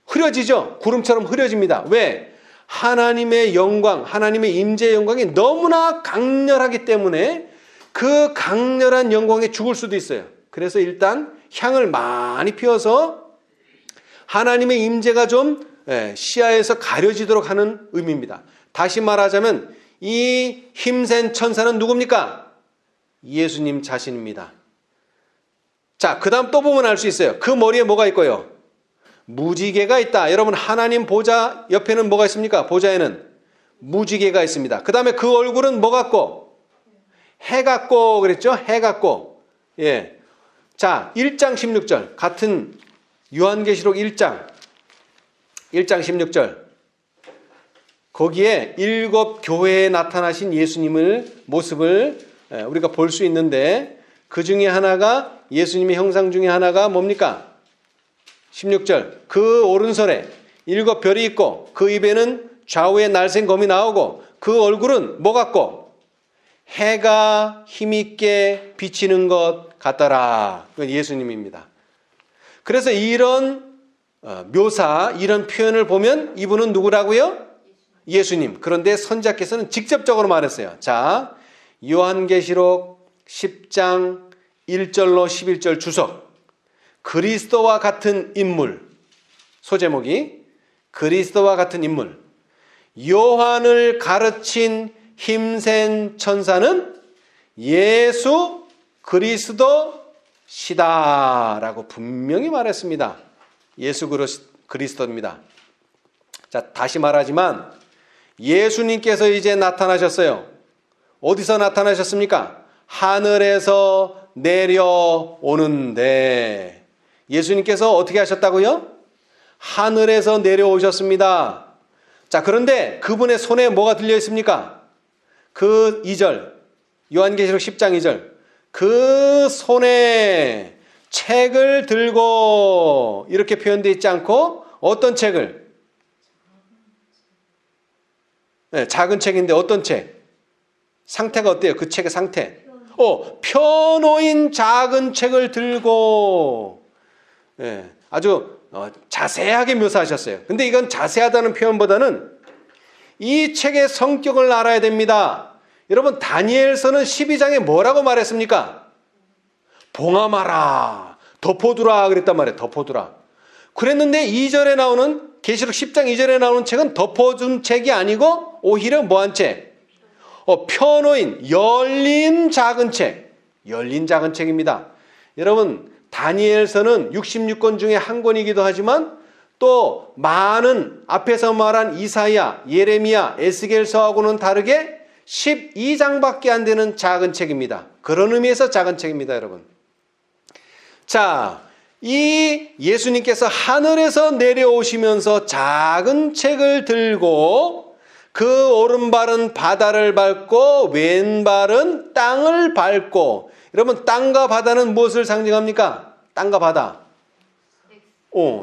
흐려지죠? 구름처럼 흐려집니다. 왜? 하나님의 영광, 하나님의 임재의 영광이 너무나 강렬하기 때문에 그 강렬한 영광에 죽을 수도 있어요. 그래서 일단 향을 많이 피워서 하나님의 임재가 좀 시야에서 가려지도록 하는 의미입니다. 다시 말하자면 이 힘센 천사는 누굽니까? 예수님 자신입니다. 자, 그 다음 또 보면 알 수 있어요. 그 머리에 뭐가 있고요? 무지개가 있다. 여러분, 하나님 보좌 옆에는 뭐가 있습니까? 보좌에는 무지개가 있습니다. 그 다음에 그 얼굴은 뭐 같고? 해 같고 그랬죠? 해 같고. 예. 자, 1장 16절. 같은 요한계시록 1장 16절. 거기에 7 교회에 나타나신 예수님을 모습을 우리가 볼 수 있는데 그 중에 하나가 예수님의 형상 중에 하나가 뭡니까? 16절. 그 오른손에 7 별이 있고 그 입에는 좌우에 날쌘 검이 나오고 그 얼굴은 뭐 같고? 해가 힘있게 비치는 것 같더라. 그건 예수님입니다. 그래서 이런 묘사, 이런 표현을 보면 이분은 누구라고요? 예수님. 그런데 선지자께서는 직접적으로 말했어요. 자, 요한계시록 10장 1절로 11절 주석. 그리스도와 같은 인물. 소제목이 그리스도와 같은 인물. 요한을 가르친 힘센 천사는 예수 그리스도시다라고 분명히 말했습니다. 예수 그리스도입니다. 자, 다시 말하지만 예수님께서 이제 나타나셨어요. 어디서 나타나셨습니까? 하늘에서 내려오는데 예수님께서 어떻게 하셨다고요? 하늘에서 내려오셨습니다. 자, 그런데 그분의 손에 뭐가 들려 있습니까? 그 2절, 요한계시록 10장 2절. 그 손에 책을 들고 이렇게 표현되어 있지 않고 어떤 책을? 네, 작은 책인데 어떤 책? 상태가 어때요? 그 책의 상태. 펴놓인 작은 책을 들고 아주 자세하게 묘사하셨어요. 근데 이건 자세하다는 표현보다는 이 책의 성격을 알아야 됩니다. 여러분, 다니엘서는 12장에 뭐라고 말했습니까? 봉함하라, 덮어두라 그랬단 말이에요. 덮어두라. 그랬는데 2절에 나오는 계시록 10장 2절에 나오는 책은 덮어준 책이 아니고 오히려 뭐한 책? 펴놓인 열린 작은 책. 열린 작은 책입니다. 여러분, 다니엘서는 66권 중에 한 권이기도 하지만 또 많은 앞에서 말한 이사야, 예레미야, 에스겔서하고는 다르게 12장밖에 안 되는 작은 책입니다. 그런 의미에서 작은 책입니다, 여러분. 자, 이 예수님께서 하늘에서 내려오시면서 작은 책을 들고 그 오른발은 바다를 밟고 왼발은 땅을 밟고. 여러분, 땅과 바다는 무엇을 상징합니까? 땅과 바다.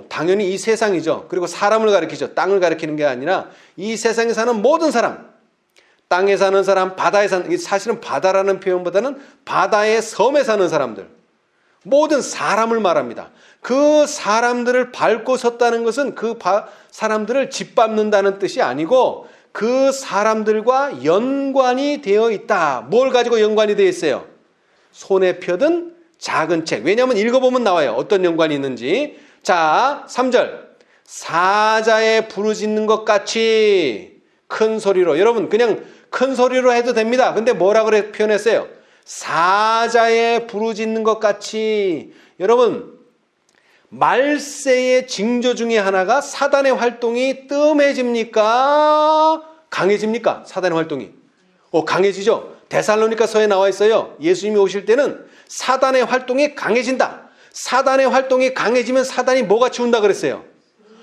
당연히 이 세상이죠. 그리고 사람을 가리키죠. 땅을 가리키는 게 아니라 이 세상에 사는 모든 사람. 땅에 사는 사람, 바다에 사는, 사실은 바다라는 표현보다는 바다의 섬에 사는 사람들. 모든 사람을 말합니다. 그 사람들을 밟고 섰다는 것은 그 사람들을 짓밟는다는 뜻이 아니고 그 사람들과 연관이 되어 있다. 뭘 가지고 연관이 되어 있어요? 손에 펴든 작은 책. 왜냐하면 읽어보면 나와요. 어떤 연관이 있는지. 자, 3절. 사자의 부르짖는 것 같이 큰 소리로. 여러분 그냥 큰 소리로 해도 됩니다. 근데 뭐라 그래 표현했어요? 사자의 부르짖는 것 같이. 여러분 말세의 징조 중에 하나가 사단의 활동이 뜸해집니까? 강해집니까? 사단의 활동이. 강해지죠. 데살로니가서에 나와 있어요. 예수님이 오실 때는 사단의 활동이 강해진다. 사단의 활동이 강해지면 사단이 뭐같이 운다 그랬어요?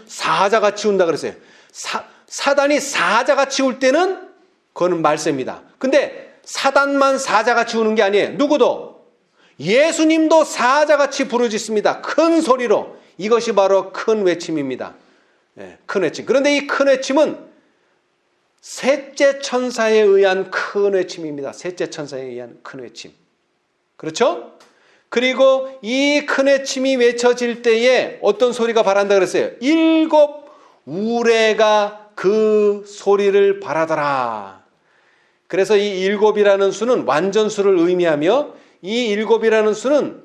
사자같이 운다 그랬어요. 사단이 사자같이 울 때는 그거는 말세입니다. 근데 사단만 사자같이 우는 게 아니에요. 누구도. 예수님도 사자같이 부르짖습니다. 큰 소리로. 이것이 바로 큰 외침입니다. 큰 외침. 그런데 이 큰 외침은 셋째 천사에 의한 큰 외침입니다. 셋째 천사에 의한 큰 외침. 그렇죠? 그리고 이 큰 외침이 외쳐질 때에 어떤 소리가 바란다 그랬어요? 7 우레가 그 소리를 바라더라. 그래서 이 7이라는 수는 완전수를 의미하며 이 7이라는 수는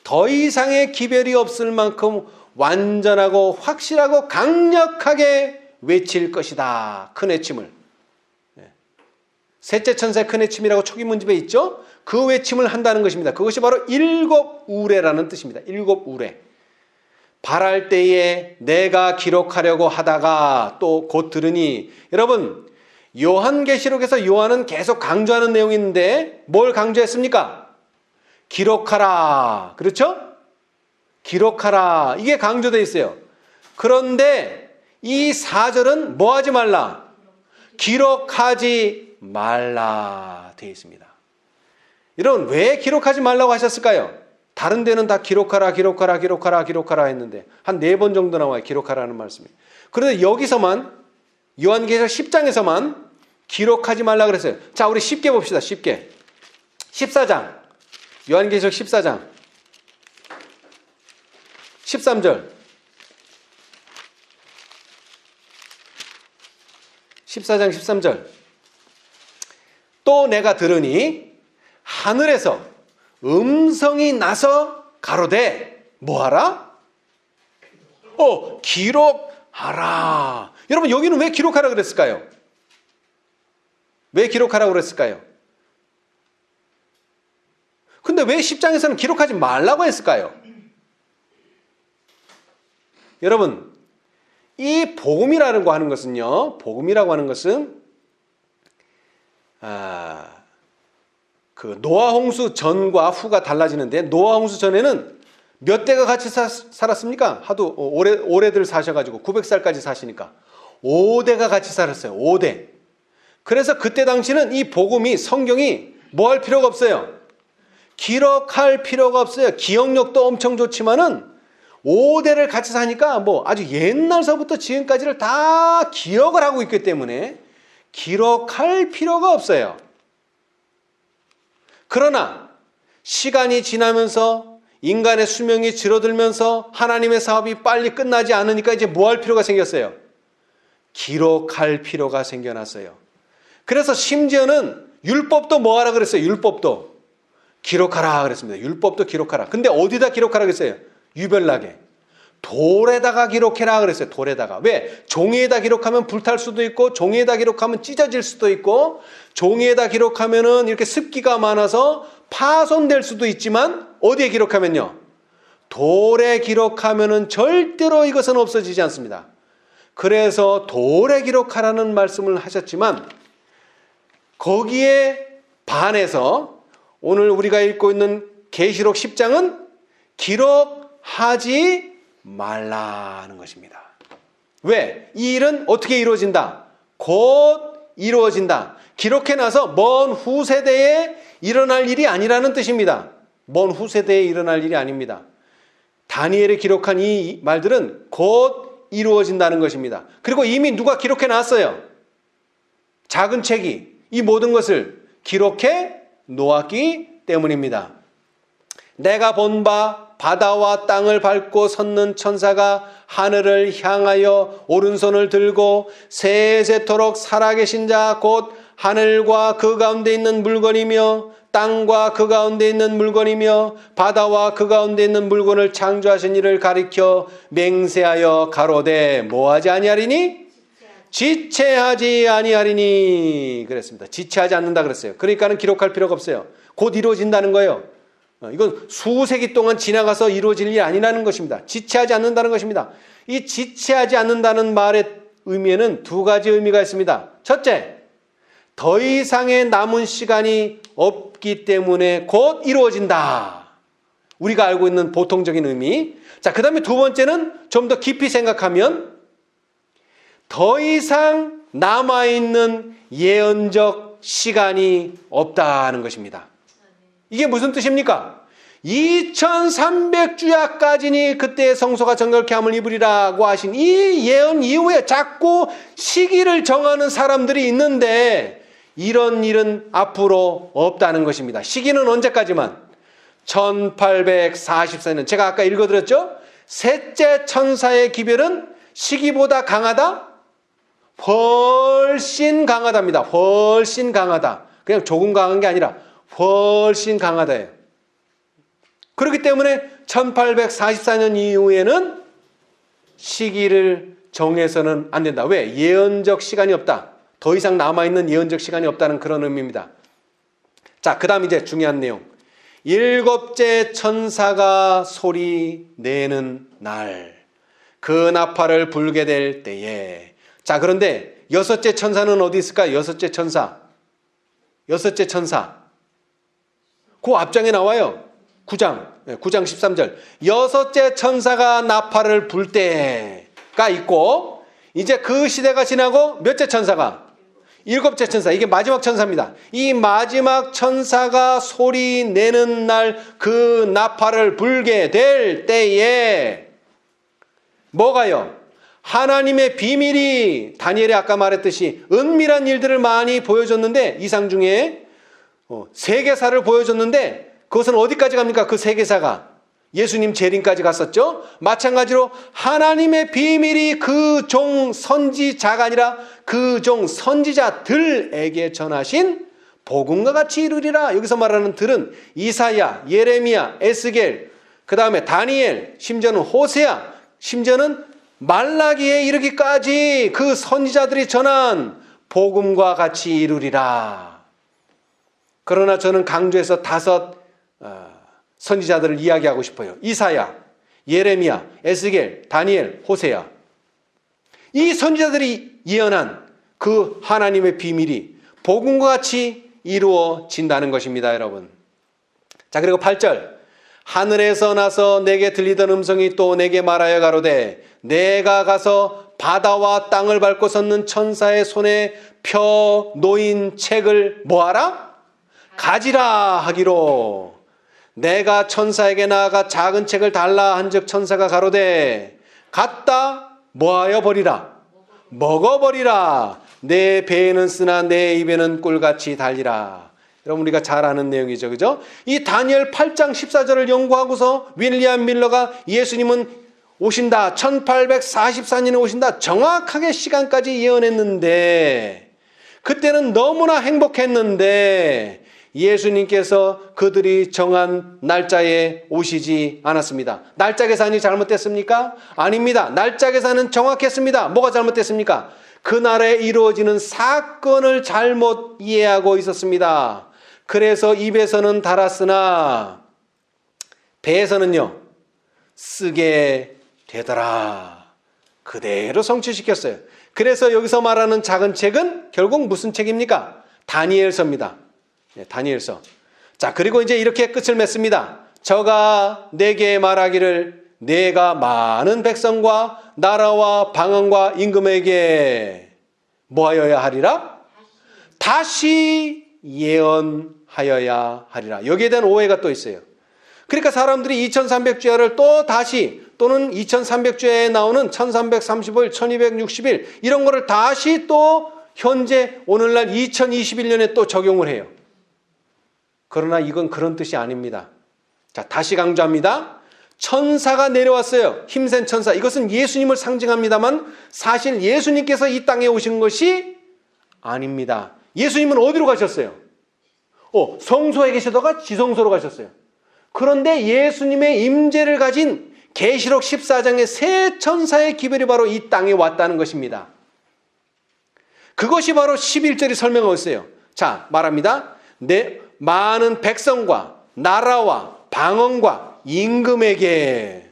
더 이상의 기별이 없을 만큼 완전하고 확실하고 강력하게 외칠 것이다. 큰 외침을. 셋째 천사의 큰 외침이라고 초기문집에 있죠. 그 외침을 한다는 것입니다. 그것이 바로 7 우레라는 뜻입니다. 7 우레. 발할 때에 내가 기록하려고 하다가 또 곧 들으니. 여러분 요한계시록에서 요한은 계속 강조하는 내용이 있는데 뭘 강조했습니까? 기록하라. 그렇죠? 기록하라. 이게 강조되어 있어요. 그런데 이 4절은 뭐 하지 말라? 기록하지 말라 되어 있습니다. 여러분 왜 기록하지 말라고 하셨을까요? 다른 데는 다 기록하라 기록하라 기록하라 기록하라 했는데 한 4번 정도 나와요. 기록하라는 말씀이. 그런데 여기서만 요한계시록 10장에서만 기록하지 말라 그랬어요. 자, 우리 쉽게 봅시다. 쉽게. 14장. 요한계시록 14장. 13절. 14장 13절. 또 내가 들으니 하늘에서 음성이 나서 가로되 뭐하라? 기록하라. 여러분 여기는 왜 기록하라 그랬을까요? 왜 기록하라고 그랬을까요? 근데 왜 10장에서는 기록하지 말라고 했을까요? 여러분 이 복음이라는 거 하는 것은요. 복음이라고 하는 것은 그 노아 홍수 전과 후가 달라지는데 노아 홍수 전에는 몇 대가 같이 살았습니까? 하도 오래들 사셔가지고 900살까지 사시니까 5대가 같이 살았어요. 5대. 그래서 그때 당시는 이 복음이 성경이 뭐 할 필요가 없어요. 기록할 필요가 없어요. 기억력도 엄청 좋지만은 5대를 같이 사니까 뭐 아주 옛날서부터 지금까지를 다 기억을 하고 있기 때문에 기록할 필요가 없어요. 그러나 시간이 지나면서 인간의 수명이 줄어들면서 하나님의 사업이 빨리 끝나지 않으니까 이제 뭐 할 필요가 생겼어요? 기록할 필요가 생겨났어요. 그래서 심지어는 율법도 뭐 하라 그랬어요? 율법도 기록하라 그랬습니다. 율법도 기록하라. 근데 어디다 기록하라 그랬어요? 유별나게. 돌에다가 기록해라 그랬어요. 돌에다가. 왜? 종이에다 기록하면 불탈 수도 있고 종이에다 기록하면 찢어질 수도 있고 종이에다 기록하면은 이렇게 습기가 많아서 파손될 수도 있지만 어디에 기록하면요? 돌에 기록하면은 절대로 이것은 없어지지 않습니다. 그래서 돌에 기록하라는 말씀을 하셨지만 거기에 반해서 오늘 우리가 읽고 있는 계시록 10장은 기록하지 말라는 것입니다. 왜? 이 일은 어떻게 이루어진다? 곧 이루어진다. 기록해놔서 먼 후세대에 일어날 일이 아니라는 뜻입니다. 먼 후세대에 일어날 일이 아닙니다. 다니엘이 기록한 이 말들은 곧 이루어진다는 것입니다. 그리고 이미 누가 기록해놨어요? 작은 책이 이 모든 것을 기록해 놓았기 때문입니다. 내가 본 바 바다와 땅을 밟고 섰는 천사가 하늘을 향하여 오른손을 들고 세세토록 살아계신 자 곧 하늘과 그 가운데 있는 물건이며 땅과 그 가운데 있는 물건이며 바다와 그 가운데 있는 물건을 창조하신 이를 가리켜 맹세하여 가로되 뭐하지 아니하리니? 지체하지 아니하리니 그랬습니다. 지체하지 않는다 그랬어요. 그러니까는 기록할 필요가 없어요. 곧 이루어진다는 거예요. 이건 수세기 동안 지나가서 이루어질 일이 아니라는 것입니다. 지체하지 않는다는 것입니다. 이 지체하지 않는다는 말의 의미에는 두 가지 의미가 있습니다. 첫째, 더 이상의 남은 시간이 없기 때문에 곧 이루어진다. 우리가 알고 있는 보통적인 의미. 자, 그 다음에 두 번째는 좀 더 깊이 생각하면 더 이상 남아있는 예언적 시간이 없다는 것입니다. 이게 무슨 뜻입니까? 2300주야까지니 그때 성소가 정결케 함을 입으리라고 하신 이 예언 이후에 자꾸 시기를 정하는 사람들이 있는데 이런 일은 앞으로 없다는 것입니다. 시기는 언제까지만? 1844년. 제가 아까 읽어드렸죠? 셋째 천사의 기별은 시기보다 강하다? 훨씬 강하답니다. 훨씬 강하다. 그냥 조금 강한 게 아니라 훨씬 강하다예요. 그렇기 때문에 1844년 이후에는 시기를 정해서는 안 된다. 왜? 예언적 시간이 없다. 더 이상 남아있는 예언적 시간이 없다는 그런 의미입니다. 자, 그 다음 이제 중요한 내용. 일곱째 천사가 소리 내는 날, 그 나팔을 불게 될 때에. 자, 그런데 여섯째 천사는 어디 있을까요? 여섯째 천사. 여섯째 천사. 그 앞장에 나와요. 9장 13절. 여섯째 천사가 나팔을 불 때가 있고, 이제 그 시대가 지나고 몇째 천사가? 일곱째 천사. 이게 마지막 천사입니다. 이 마지막 천사가 소리 내는 날 그 나팔을 불게 될 때에 뭐가요? 하나님의 비밀이 다니엘이 아까 말했듯이 은밀한 일들을 많이 보여줬는데 이상 중에 세계사를 보여줬는데 그것은 어디까지 갑니까? 그 세계사가 예수님 재림까지 갔었죠. 마찬가지로 하나님의 비밀이 그 종 선지자가 아니라 그 종 선지자들에게 전하신 복음과 같이 이루리라. 여기서 말하는 들은 이사야, 예레미야, 에스겔, 그 다음에 다니엘, 심지어는 호세아, 심지어는 말라기에 이르기까지 그 선지자들이 전한 복음과 같이 이루리라. 그러나 저는 강조해서 5 선지자들을 이야기하고 싶어요. 이사야, 예레미야, 에스겔, 다니엘, 호세아. 이 선지자들이 예언한 그 하나님의 비밀이 복음과 같이 이루어진다는 것입니다, 여러분. 자, 그리고 8절. 하늘에서 나서 내게 들리던 음성이 또 내게 말하여 가로되 내가 가서 바다와 땅을 밟고 섰는 천사의 손에 펴 놓인 책을 뭐하라? 가지라 하기로. 내가 천사에게 나아가 작은 책을 달라 한즉 천사가 가로되 갖다 뭐하여 버리라? 먹어버리라. 내 배에는 쓰나 내 입에는 꿀같이 달리라. 여러분, 우리가 잘 아는 내용이죠, 그죠? 이 다니엘 8장 14절을 연구하고서 윌리엄 밀러가 예수님은 오신다, 1844년에 오신다, 정확하게 시간까지 예언했는데 그때는 너무나 행복했는데 예수님께서 그들이 정한 날짜에 오시지 않았습니다. 날짜 계산이 잘못됐습니까? 아닙니다. 날짜 계산은 정확했습니다. 뭐가 잘못됐습니까? 그날에 이루어지는 사건을 잘못 이해하고 있었습니다. 그래서 입에서는 달았으나 배에서는요 쓰게 되더라. 그대로 성취시켰어요. 그래서 여기서 말하는 작은 책은 결국 무슨 책입니까? 다니엘서입니다. 네, 다니엘서. 자, 그리고 이제 이렇게 끝을 맺습니다. 저가 내게 말하기를 내가 많은 백성과 나라와 방언과 임금에게 뭐하여야 하리라? 다시 예언하여야 하리라. 여기에 대한 오해가 또 있어요. 그러니까 사람들이 2300주야를 또 다시 또는 2300주야에 나오는 1335일, 1260일 이런 거를 다시 또 현재 오늘날 2021년에 또 적용을 해요. 그러나 이건 그런 뜻이 아닙니다. 자, 다시 강조합니다. 천사가 내려왔어요. 힘센 천사. 이것은 예수님을 상징합니다만 사실 예수님께서 이 땅에 오신 것이 아닙니다. 예수님은 어디로 가셨어요? 성소에 계시다가 지성소로 가셨어요. 그런데 예수님의 임재를 가진 계시록 14장의 세 천사의 기별이 바로 이 땅에 왔다는 것입니다. 그것이 바로 11절이 설명하고 있어요. 자, 말합니다. 내 많은 백성과 나라와 방언과 임금에게.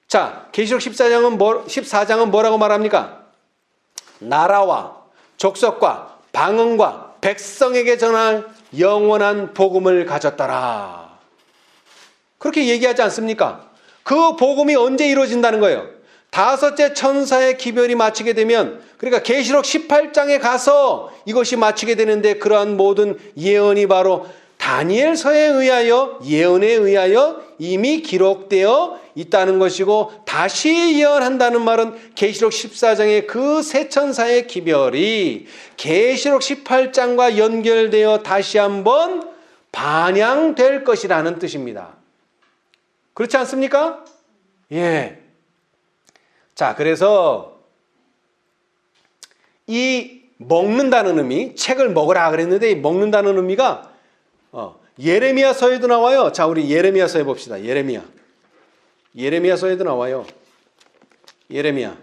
자, 계시록 14장은 뭐라고 말합니까? 나라와 족속과 방언과 백성에게 전할 영원한 복음을 가졌더라. 그렇게 얘기하지 않습니까? 그 복음이 언제 이루어진다는 거예요? 다섯째 천사의 기별이 마치게 되면, 그러니까 계시록 18장에 가서 이것이 마치게 되는데, 그러한 모든 예언이 바로 다니엘서에 의하여, 예언에 의하여 이미 기록되어 있다는 것이고, 다시 예언한다는 말은 계시록 14장의 그 세 천사의 기별이 계시록 18장과 연결되어 다시 한번 반영될 것이라는 뜻입니다. 그렇지 않습니까? 예. 자, 그래서 이 먹는다는 의미, 책을 먹으라 그랬는데 이 먹는다는 의미가 예레미야서에도 나와요. 자, 우리 예레미야서에 봅시다. 예레미야서에도 나와요. 예레미야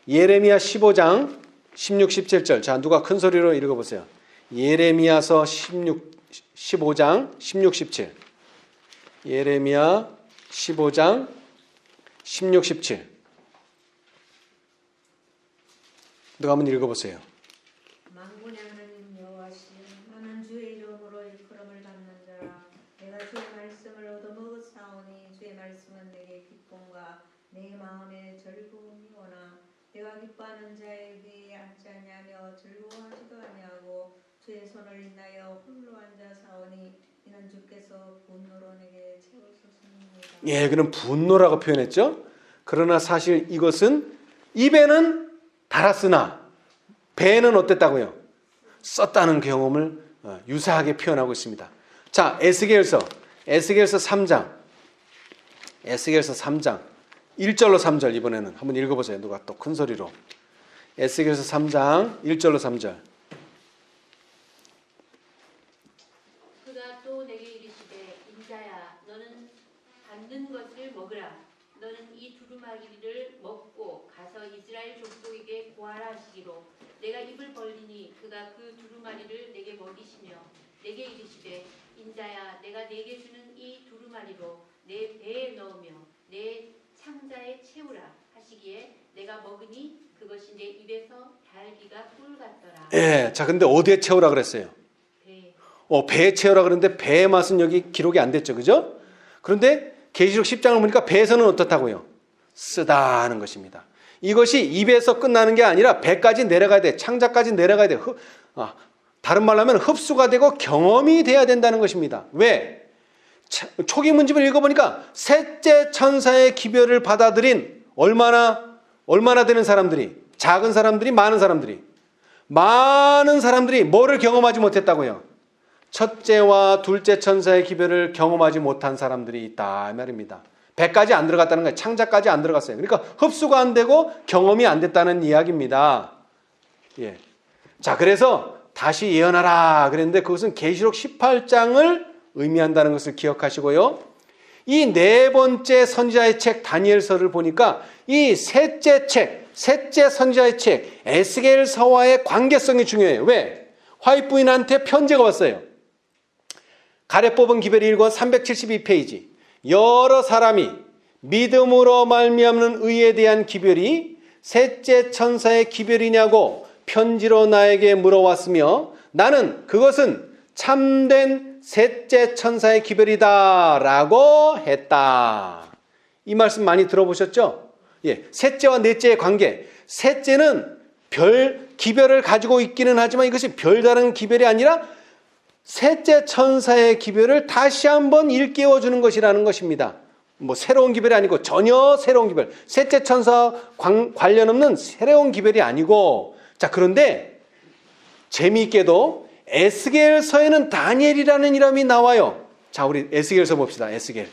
15장 16, 17절. 자, 누가 큰 소리로 읽어보세요. 예레미야서 15장 16, 17. 예레미야 15장 16, 17. 누가 한번 읽어보세요. 만군의 하나님 여호와시여, 나는 주의 이름으로 일컬음을 받는 자라. 내가 주의 말씀을 얻어먹었사오니 주의 말씀은 내게 기쁨과 내 마음에 즐거움이오나 내가 기뻐하는 자에게 앉지 아니하며 즐거워하지도 아니하고 주의 손을 인하여 홀로 앉아 사오니 이는 주께서 분노로 내게 채우셨습니다. 예, 그럼 분노라고 표현했죠. 그러나 사실 이것은 입에는 달았으나 배에는 어땠다고요? 썼다는 경험을 유사하게 표현하고 있습니다. 자, 에스겔서 3장 1절로 3절 이번에는 한번 읽어보세요. 누가 또 큰 소리로. 에스겔서 3장 1절로 3절. 그가 또 내게 이르시되 인자야 너는 받는 것을 먹으라. 너는 이 두루마기를 먹고 가서 이스라엘 족속에게 고하라 하시기로 내가 입을 벌리니 그가 그 두루마리를 내게 먹이시며 내게 이르시되 인자야 내가 내게 주는 이 두루마리로 내 배에 넣으며 내 창자에 채우라 하시기에 내가 먹으니 그것이 내 입에서 달기가 꿀 같더라. 예, 자, 근데 어디에 채우라 그랬어요? 배. 배에 채우라 그랬는데 배의 맛은 여기 기록이 안 됐죠, 그죠? 그런데 계시록 10장을 보니까 배에서는 어떻다고요? 쓰다 하는 것입니다. 이것이 입에서 끝나는 게 아니라 배까지 내려가야 돼. 창자까지 내려가야 돼. 다른 말로 하면 흡수가 되고 경험이 돼야 된다는 것입니다. 왜? 초기 문집을 읽어보니까 셋째 천사의 기별을 받아들인 얼마나 되는 사람들이, 작은 사람들이, 많은 사람들이 뭐를 경험하지 못했다고요? 첫째와 둘째 천사의 기별을 경험하지 못한 사람들이 있다 이 말입니다. 배까지 안 들어갔다는 거예요. 창자까지 안 들어갔어요. 그러니까 흡수가 안 되고 경험이 안 됐다는 이야기입니다. 예. 자, 그래서 다시 예언하라 그랬는데 그것은 계시록 18장을 의미한다는 것을 기억하시고요. 이 네 번째 선지자의 책 다니엘서를 보니까 이 셋째 선지자의 책 에스겔서와의 관계성이 중요해요. 왜? 화입 부인한테 편지가 왔어요. 가래 뽑은 기별이 읽어 372페이지. 여러 사람이 믿음으로 말미암는 의에 대한 기별이 셋째 천사의 기별이냐고 편지로 나에게 물어왔으며 나는 그것은 참된 셋째 천사의 기별이다 라고 했다. 이 말씀 많이 들어보셨죠? 예, 셋째와 넷째의 관계. 셋째는 기별을 가지고 있기는 하지만 이것이 별다른 기별이 아니라 셋째 천사의 기별을 다시 한번 일깨워 주는 것이라는 것입니다. 뭐 새로운 기별이 아니고 전혀 새로운 기별. 셋째 천사 관련 없는 새로운 기별이 아니고. 자, 그런데 재미있게도 에스겔서에는 다니엘이라는 이름이 나와요. 자, 우리 에스겔서 봅시다. 에스겔이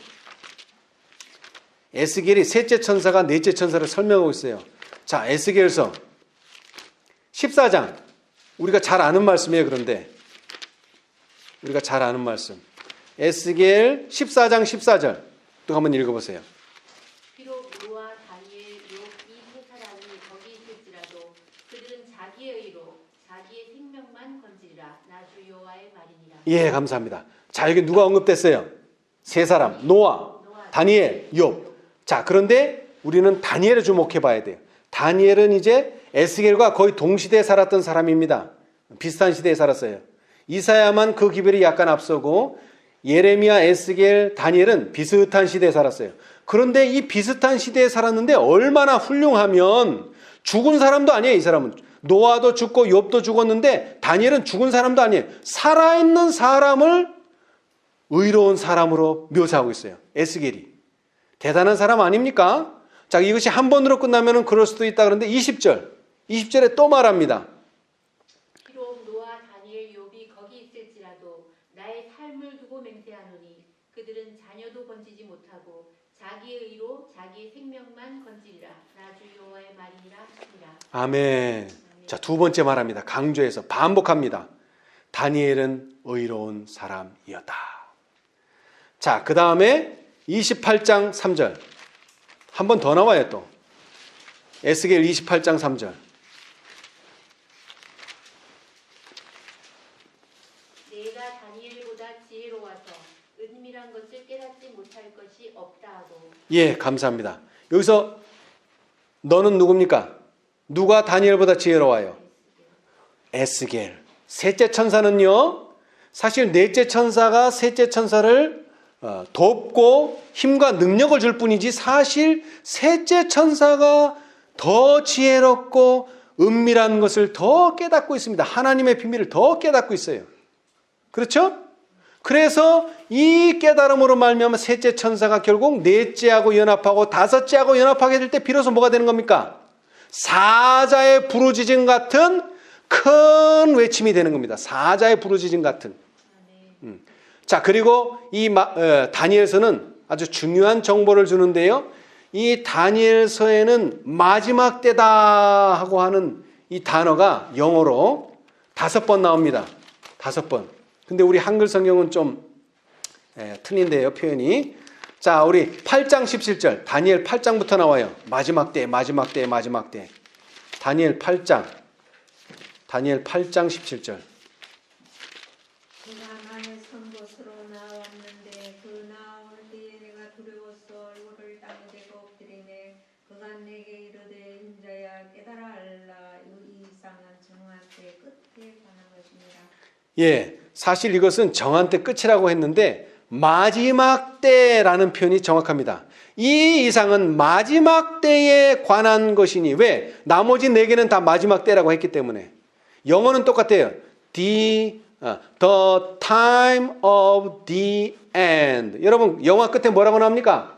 셋째 천사가 넷째 천사를 설명하고 있어요. 자, 에스겔서 14장 우리가 잘 아는 말씀이에요. 그런데 우리가 잘 아는 말씀. 에스겔 14장 14절 또 한번 읽어보세요. 비록 노아, 다니엘, 욥 이 세 사람이 거기 있을지라도 그들은 자기의 의로 자기의 생명만 건지리라. 나 주 여호와의 말이니라. 예, 감사합니다. 자, 여기 누가 언급됐어요? 세 사람. 노아, 다니엘, 욥. 자, 그런데 우리는 다니엘에 주목해 봐야 돼요. 다니엘은 이제 에스겔과 거의 동시대에 살았던 사람입니다. 비슷한 시대에 살았어요. 이사야만 그 기별이 약간 앞서고 예레미야, 에스겔, 다니엘은 비슷한 시대에 살았어요. 그런데 이 비슷한 시대에 살았는데 얼마나 훌륭하면 죽은 사람도 아니에요. 이 사람은 노아도 죽고 욥도 죽었는데 다니엘은 죽은 사람도 아니에요. 살아있는 사람을 의로운 사람으로 묘사하고 있어요. 에스겔이 대단한 사람 아닙니까? 자, 이것이 한 번으로 끝나면 그럴 수도 있다. 그런데 20절에 또 말합니다. 비록 노아, 다니엘, 욥이 거기 있을지라도 나의 삶을 두고 맹세하노니 그들은 자녀도 건지지 못하고 자기의 의로 자기의 생명만 건지리라. 나 주 여호와의 말이니라 하시니라. 아멘. 자, 두 번째 말합니다. 강조해서 반복합니다. 다니엘은 의로운 사람이었다. 자, 그 다음에 28장 3절. 한 번 더 나와요, 또. 에스겔 28장 3절. 내가 다니엘보다 지혜로워서 은밀한 것을 깨닫지 못할 것이 없다 하고. 예, 감사합니다. 여기서 너는 누굽니까? 누가 다니엘보다 지혜로워요? 에스겔. 셋째 천사는요, 사실 넷째 천사가 셋째 천사를 돕고 힘과 능력을 줄 뿐이지 사실 셋째 천사가 더 지혜롭고 은밀한 것을 더 깨닫고 있습니다. 하나님의 비밀을 더 깨닫고 있어요. 그렇죠? 그래서 이 깨달음으로 말미암아 셋째 천사가 결국 넷째하고 연합하고 다섯째하고 연합하게 될 때 비로소 뭐가 되는 겁니까? 사자의 부르짖음 같은 큰 외침이 되는 겁니다. 사자의 부르짖음 같은. 자, 그리고 이 다니엘서는 아주 중요한 정보를 주는데요. 이 다니엘서에는 마지막 때다 하고 하는 이 단어가 영어로 5번 나옵니다. 5번. 근데 우리 한글 성경은 좀 틀린데요, 표현이. 자, 우리 8장 17절. 다니엘 8장부터 나와요. 마지막 때, 마지막 때, 마지막 때. 다니엘 8장 17절. 그가 나의 선 곳으로 나왔는데 그 나올 때에 내가 두려워서 얼굴을 땅에 대고 엎드리매 그가 내게 이르되 인자야 깨달아 알라. 이 이상은 정한때 끝에 관한 것입니다. 예, 사실 이것은 정한 때 끝이라고 했는데 마지막 때라는 표현이 정확합니다. 이 이상은 마지막 때에 관한 것이니 왜? 나머지 4개는 다 마지막 때라고 했기 때문에. 영어는 똑같아요. The time of the end. 여러분 영화 끝에 뭐라고 나옵니까?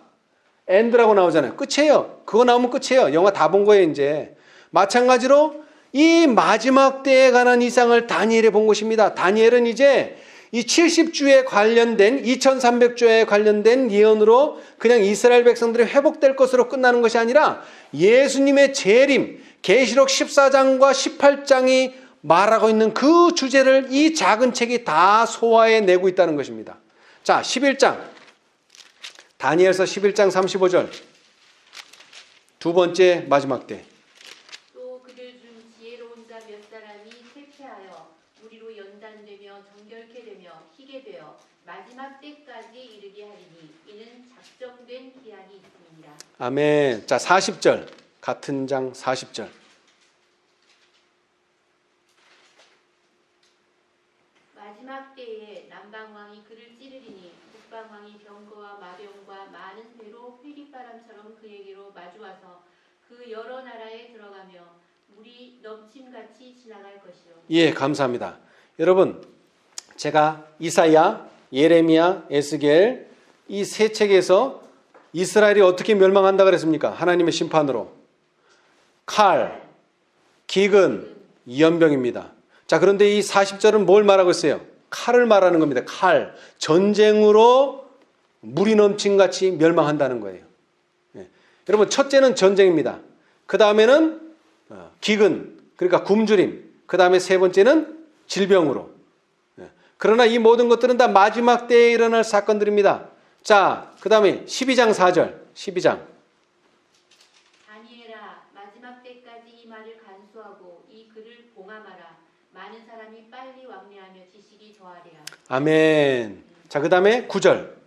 end라고 나오잖아요. 끝이에요. 그거 나오면 끝이에요. 영화 다 본 거예요 이제. 마찬가지로 이 마지막 때에 관한 이상을 다니엘에 본 것입니다. 다니엘은 이제 이 70주에 관련된 2300주에 관련된 예언으로 그냥 이스라엘 백성들이 회복될 것으로 끝나는 것이 아니라 예수님의 재림, 계시록 14장과 18장이 말하고 있는 그 주제를 이 작은 책이 다 소화해내고 있다는 것입니다. 자, 11장. 다니엘서 11장 35절. 두 번째 마지막 때. 또 그들 중 지혜로운 자 몇 사람이 쇠퇴하여 우리로 연단되며 정결케 되며 희게 되어 마지막 때까지 이르게 하리니 이는 작정된 기한이 있습니다. 아멘. 자, 40절. 같은 장 40절. 마지막 때에 남방왕이 그를 찌르리니 북방왕이 병거와 마병과 많은 배로 회깃바람처럼 그에게로 마주와서 그 여러 나라에 들어가며 물이 넘침같이 지나갈 것이요. 예, 감사합니다. 여러분, 제가 이사야, 예레미야, 에스겔 이 세 책에서 이스라엘이 어떻게 멸망한다 그랬습니까? 하나님의 심판으로. 칼, 기근, 연병입니다. 자, 그런데 이 40절은 뭘 말하고 있어요? 칼을 말하는 겁니다. 칼. 전쟁으로 물이 넘친같이 멸망한다는 거예요. 예. 여러분, 첫째는 전쟁입니다. 그 다음에는 기근, 그러니까 굶주림. 그 다음에 세 번째는 질병으로. 그러나 이 모든 것들은 다 마지막 때에 일어날 사건들입니다. 자, 그 다음에 12장 4절. 12장. 다니엘아, 마지막 때까지 이 말을 간수하고 이 글을 봉함하라. 많은 사람이 빨리 왕래하며 지식이 더하리라. 아멘. 자, 그 다음에 9절.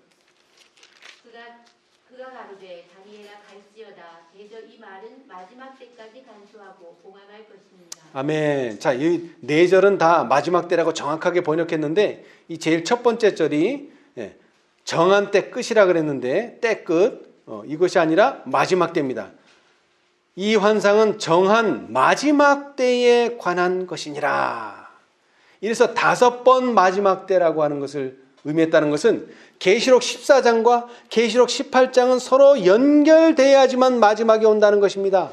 그가 가로되 다니엘아 갈지어다. 대저 이 말은 마지막 때까지 간수하고 봉함할 것입니다. 아멘. 자, 이 네 절은 다 마지막 때라고 정확하게 번역했는데 이 제일 첫 번째 절이 정한 때 끝이라 그랬는데 때 끝. 이것이 아니라 마지막 때입니다. 이 환상은 정한 마지막 때에 관한 것이니라. 이래서 5번 마지막 때라고 하는 것을 의미했다는 것은 계시록 14장과 계시록 18장은 서로 연결돼야지만 마지막이 온다는 것입니다.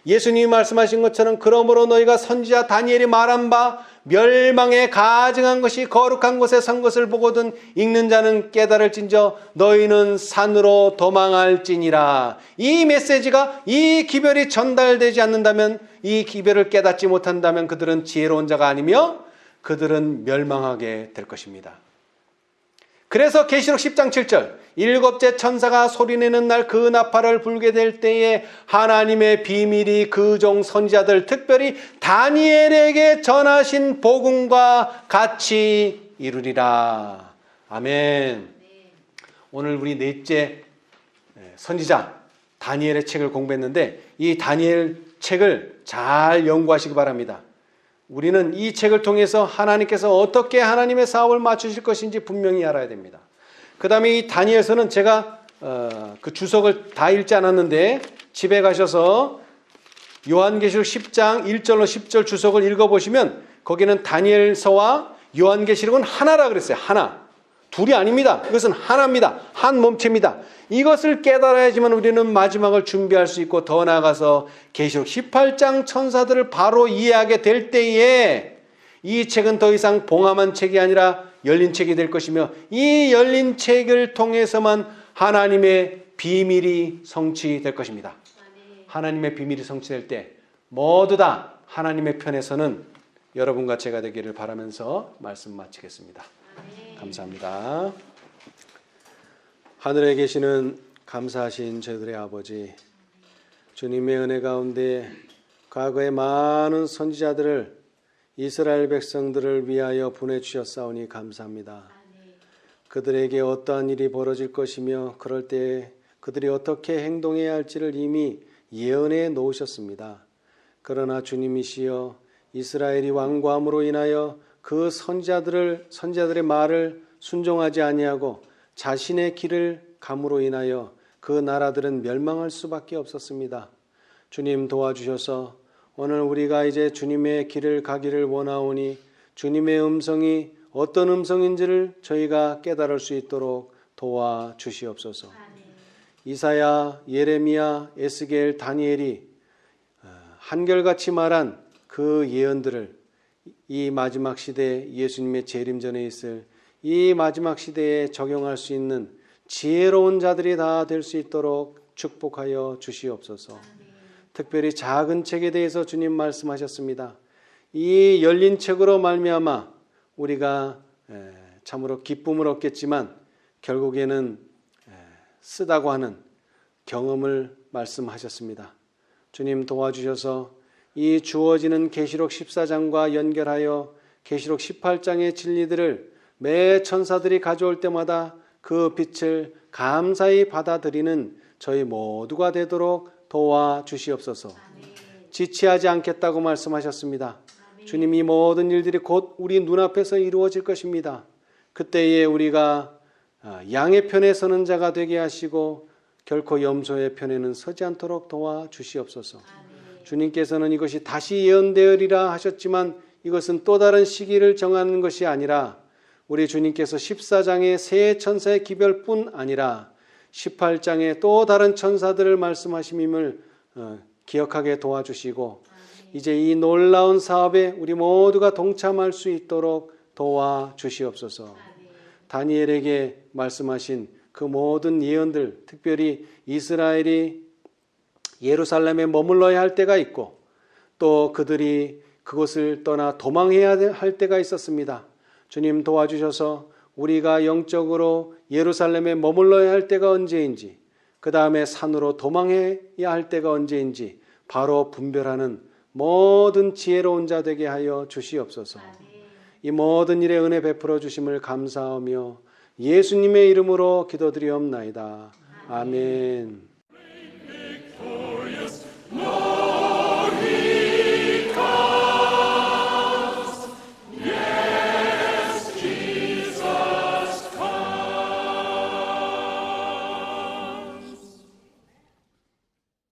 예수님이 말씀하신 것처럼 그러므로 너희가 선지자 다니엘이 말한 바 멸망에 가증한 것이 거룩한 곳에 선 것을 보거든 읽는 자는 깨달을진저 너희는 산으로 도망할지니라. 이 메시지가 이 기별이 전달되지 않는다면, 이 기별을 깨닫지 못한다면 그들은 지혜로운 자가 아니며 그들은 멸망하게 될 것입니다. 그래서 계시록 10장 7절 일곱째 천사가 소리내는 날 그 나팔을 불게 될 때에 하나님의 비밀이 그 종 선지자들 특별히 다니엘에게 전하신 복음과 같이 이루리라. 아멘. 오늘 우리 넷째 선지자 다니엘의 책을 공부했는데 이 다니엘 책을 잘 연구하시기 바랍니다. 우리는 이 책을 통해서 하나님께서 어떻게 하나님의 사업을 맞추실 것인지 분명히 알아야 됩니다. 그 다음에 이 다니엘서는 제가 그 주석을 다 읽지 않았는데 집에 가셔서 요한계시록 10장 1절로 10절 주석을 읽어보시면 거기는 다니엘서와 요한계시록은 하나라 그랬어요. 하나. 둘이 아닙니다. 이것은 하나입니다. 한 몸체입니다. 이것을 깨달아야지만 우리는 마지막을 준비할 수 있고 더 나아가서 계시록 18장 천사들을 바로 이해하게 될 때에 이 책은 더 이상 봉함한 책이 아니라 열린 책이 될 것이며 이 열린 책을 통해서만 하나님의 비밀이 성취될 것입니다. 하나님의 비밀이 성취될 때 모두 다 하나님의 편에서는 여러분과 제가 되기를 바라면서 말씀 마치겠습니다. 감사합니다. 하늘에 계시는 감사하신 저희들의 아버지, 주님의 은혜 가운데 과거의 많은 선지자들을 이스라엘 백성들을 위하여 보내주셨사오니 감사합니다. 그들에게 어떠한 일이 벌어질 것이며 그럴 때 그들이 어떻게 행동해야 할지를 이미 예언해 놓으셨습니다. 그러나 주님이시여 이스라엘이 완고함으로 인하여 그 선지자들의 말을 순종하지 아니하고 자신의 길을 감으로 인하여 그 나라들은 멸망할 수밖에 없었습니다. 주님 도와주셔서 오늘 우리가 이제 주님의 길을 가기를 원하오니 주님의 음성이 어떤 음성인지를 저희가 깨달을 수 있도록 도와주시옵소서. 이사야, 예레미야, 에스겔, 다니엘이 한결같이 말한 그 예언들을 이 마지막 시대에 예수님의 재림 전에 있을 이 마지막 시대에 적용할 수 있는 지혜로운 자들이 다 될 수 있도록 축복하여 주시옵소서. 특별히 작은 책에 대해서 주님 말씀하셨습니다. 이 열린 책으로 말미암아 우리가 참으로 기쁨을 얻겠지만 결국에는 쓰다고 하는 경험을 말씀하셨습니다. 주님 도와주셔서 이 주어지는 계시록 14장과 연결하여 계시록 18장의 진리들을 매 천사들이 가져올 때마다 그 빛을 감사히 받아들이는 저희 모두가 되도록 도와주시옵소서. 지체하지 않겠다고 말씀하셨습니다. 주님, 이 모든 일들이 곧 우리 눈앞에서 이루어질 것입니다. 그때에 우리가 양의 편에 서는 자가 되게 하시고 결코 염소의 편에는 서지 않도록 도와주시옵소서. 주님께서는 이것이 다시 예언되으리라 하셨지만 이것은 또 다른 시기를 정하는 것이 아니라 우리 주님께서 14장의 세 천사의 기별뿐 아니라 18장의 또 다른 천사들을 말씀하심임을 기억하게 도와주시고 이제 이 놀라운 사업에 우리 모두가 동참할 수 있도록 도와주시옵소서. 다니엘에게 말씀하신 그 모든 예언들, 특별히 이스라엘이 예루살렘에 머물러야 할 때가 있고 또 그들이 그곳을 떠나 도망해야 할 때가 있었습니다. 주님 도와주셔서 우리가 영적으로 예루살렘에 머물러야 할 때가 언제인지, 그 다음에 산으로 도망해야 할 때가 언제인지 바로 분별하는 모든 지혜로운 자 되게 하여 주시옵소서. 이 모든 일에 은혜 베풀어 주심을 감사하며 예수님의 이름으로 기도드리옵나이다. 아멘.